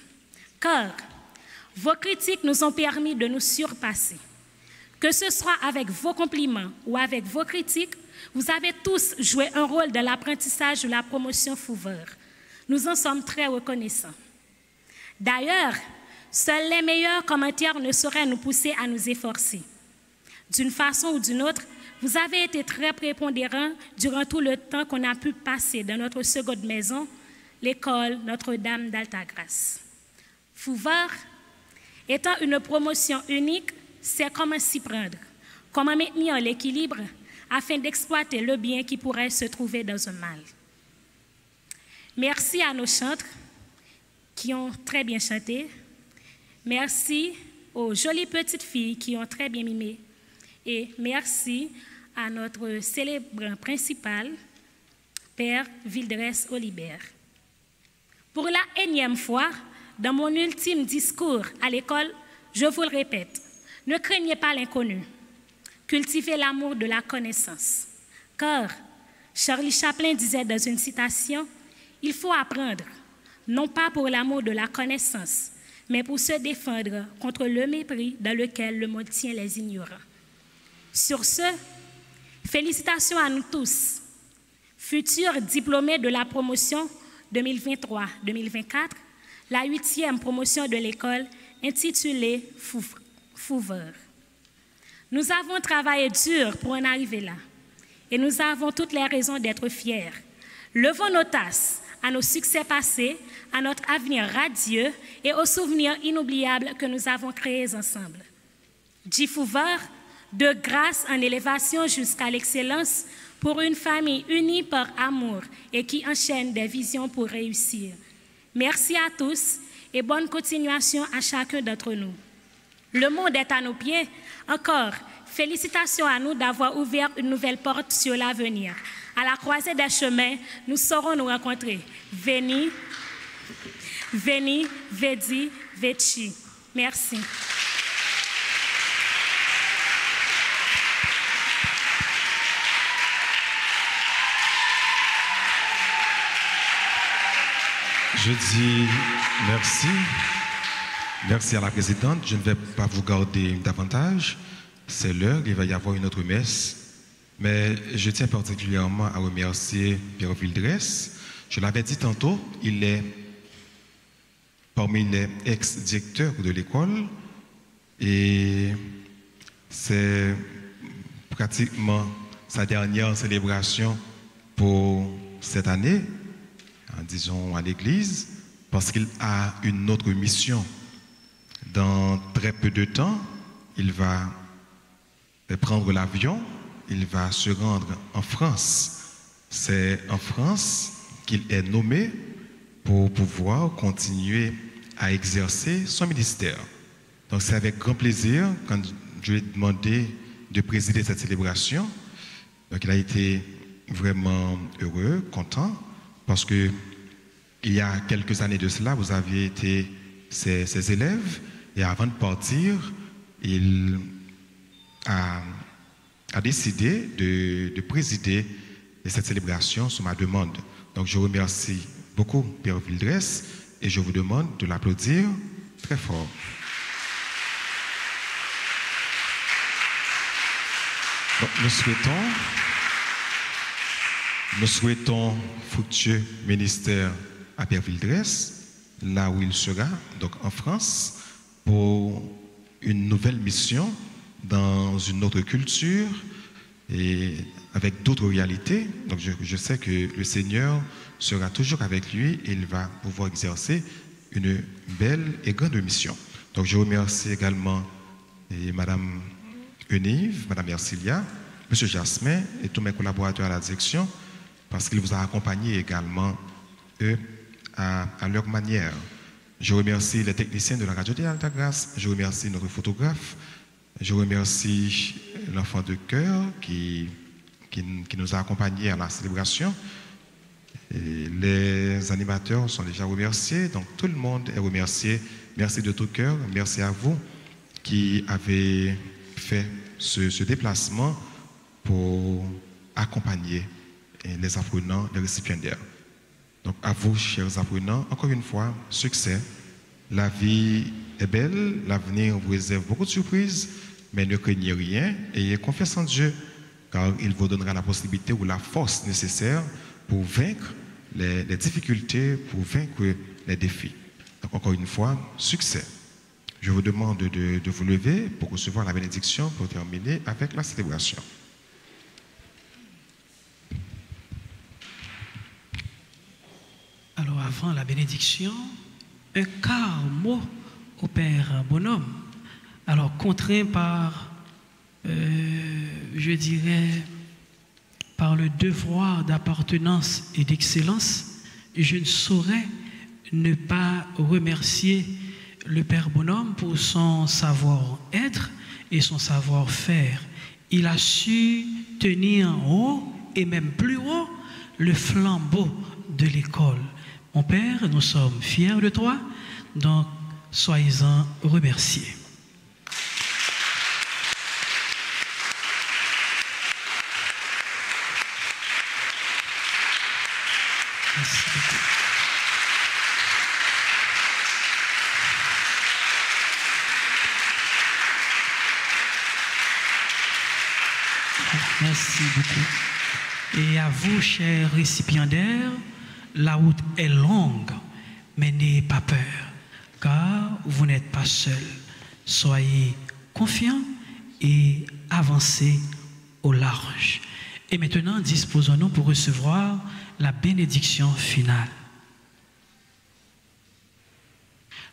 Car vos critiques nous ont permis de nous surpasser. Que ce soit avec vos compliments ou avec vos critiques, vous avez tous joué un rôle dans l'apprentissage de la promotion Fouver. Nous en sommes très reconnaissants. D'ailleurs, seuls les meilleurs commentaires ne sauraient nous pousser à nous efforcer. D'une façon ou d'une autre, vous avez été très prépondérants durant tout le temps qu'on a pu passer dans notre seconde maison, l'école Notre-Dame d'Altagrace. Fouver, étant une promotion unique, c'est comment s'y prendre, comment maintenir l'équilibre afin d'exploiter le bien qui pourrait se trouver dans un mal. Merci à nos chantres qui ont très bien chanté. Merci aux jolies petites filles qui ont très bien mimé. Et merci à notre célébrant principal, Père Vildres Olibert. Pour la énième fois, dans mon ultime discours à l'école, je vous le répète, ne craignez pas l'inconnu. Cultivez l'amour de la connaissance. Car Charlie Chaplin disait dans une citation, Il faut apprendre, non pas pour l'amour de la connaissance, mais pour se défendre contre le mépris dans lequel le monde tient les ignorants. Sur ce, félicitations à nous tous, futurs diplômés de la promotion 2023-2024, la 8e promotion de l'école intitulée Fouver. Nous avons travaillé dur pour en arriver là et nous avons toutes les raisons d'être fiers. Levons nos tasses à nos succès passés, à notre avenir radieux et aux souvenirs inoubliables que nous avons créés ensemble. J. Fouver, de grâce en élévation jusqu'à l'excellence pour une famille unie par amour et qui enchaîne des visions pour réussir. Merci à tous et bonne continuation à chacun d'entre nous. Le monde est à nos pieds. Encore, félicitations à nous d'avoir ouvert une nouvelle porte sur l'avenir. À la croisée des chemins, nous saurons nous rencontrer. Veni, vedi, veci. Merci. Je dis merci. Merci à la présidente. Je ne vais pas vous garder davantage. C'est l'heure, il va y avoir une autre messe. Mais je tiens particulièrement à remercier Pierre Vildresse. Je l'avais dit tantôt, il est parmi les ex-directeurs de l'école et c'est pratiquement sa dernière célébration pour cette année, disons à l'église, parce qu'il a une autre mission. Dans très peu de temps, il va prendre l'avion, il va se rendre en France. C'est en France qu'il est nommé pour pouvoir continuer à exercer son ministère. Donc c'est avec grand plaisir quand je lui ai demandé de présider cette célébration. Donc il a été vraiment heureux, content, parce que il y a quelques années de cela, vous aviez été ses élèves, et avant de partir, il a décidé de présider cette célébration sur ma demande. Donc je remercie beaucoup Pierre Vildresse et je vous demande de l'applaudir très fort. Donc, nous souhaitons fructueux ministère à Pierre Vildresse, là où il sera, donc en France, pour une nouvelle mission dans une autre culture et avec d'autres réalités. Donc je sais que le Seigneur sera toujours avec lui et il va pouvoir exercer une belle et grande mission. Donc je remercie également Madame Eunive, Madame Ercilia, Monsieur Jasmin et tous mes collaborateurs à la direction parce qu'ils vous ont accompagné également, eux, à leur manière. Je remercie les techniciens de la radio de Altagrace, je remercie notre photographe, je remercie l'enfant de cœur qui nous a accompagnés à la célébration. Et les animateurs sont déjà remerciés, donc tout le monde est remercié. Merci de tout cœur, merci à vous qui avez fait ce déplacement pour accompagner les apprenants, les récipiendaires. Donc à vous, chers apprenants, encore une fois, succès. La vie est belle, l'avenir vous réserve beaucoup de surprises, mais ne craignez rien, ayez confiance en Dieu, car il vous donnera la possibilité ou la force nécessaire pour vaincre les difficultés, pour vaincre les défis. Donc encore une fois, succès. Je vous demande de vous lever pour recevoir la bénédiction pour terminer avec la célébration. Alors avant la bénédiction, un quart mot au Père Bonhomme. Alors contraint par, je dirais, par le devoir d'appartenance et d'excellence, je ne saurais ne pas remercier le Père Bonhomme pour son savoir-être et son savoir-faire. Il a su tenir en haut et même plus haut le flambeau de l'école. Mon Père, nous sommes fiers de toi, donc soyez-en remerciés. Merci beaucoup. Merci beaucoup. Et à vous, chers récipiendaires, la route est longue, mais n'ayez pas peur, car vous n'êtes pas seuls. Soyez confiants et avancez au large. Et maintenant, disposons-nous pour recevoir la bénédiction finale.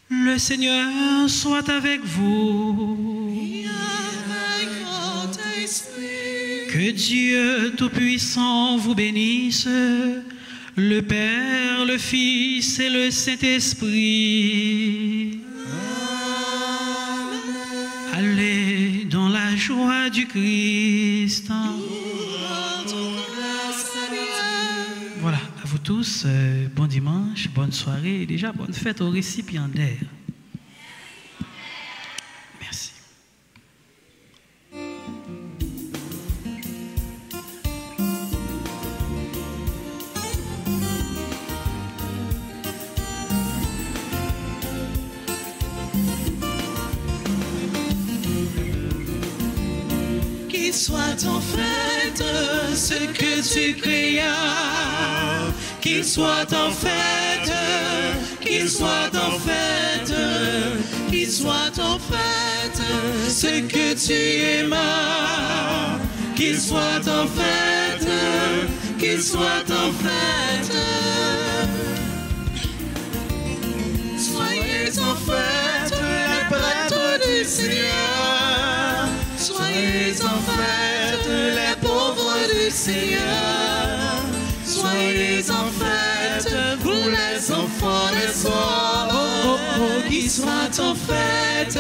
Le Seigneur soit avec vous. Que Dieu Tout-Puissant vous bénisse, le Père, le Fils et le Saint-Esprit. Allez dans la joie du Christ. Voilà, à vous tous, bon dimanche, bonne soirée et déjà bonne fête aux récipiendaires. Merci. Qu'il soit en fait ce que tu créas, qu'il soit en fait, qu'il soit en fait, qu'il soit en fait ce que tu aimas, qu'il soit en fait, qu'il soit en fait. Soyez en fait les prêtres du Seigneur. Soyez en fait les pauvres du Seigneur. Soyez en fait vous les enfants des hommes. Qu'il soit en fait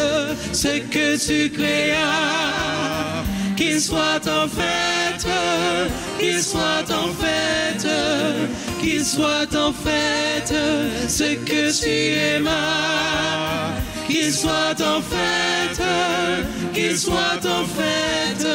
ce que tu créas. Qu'il soit en fait, qu'il soit en fait, qu'il soit en fait ce que tu aimas. Qu'il soit en fait, qu'il soit en fait.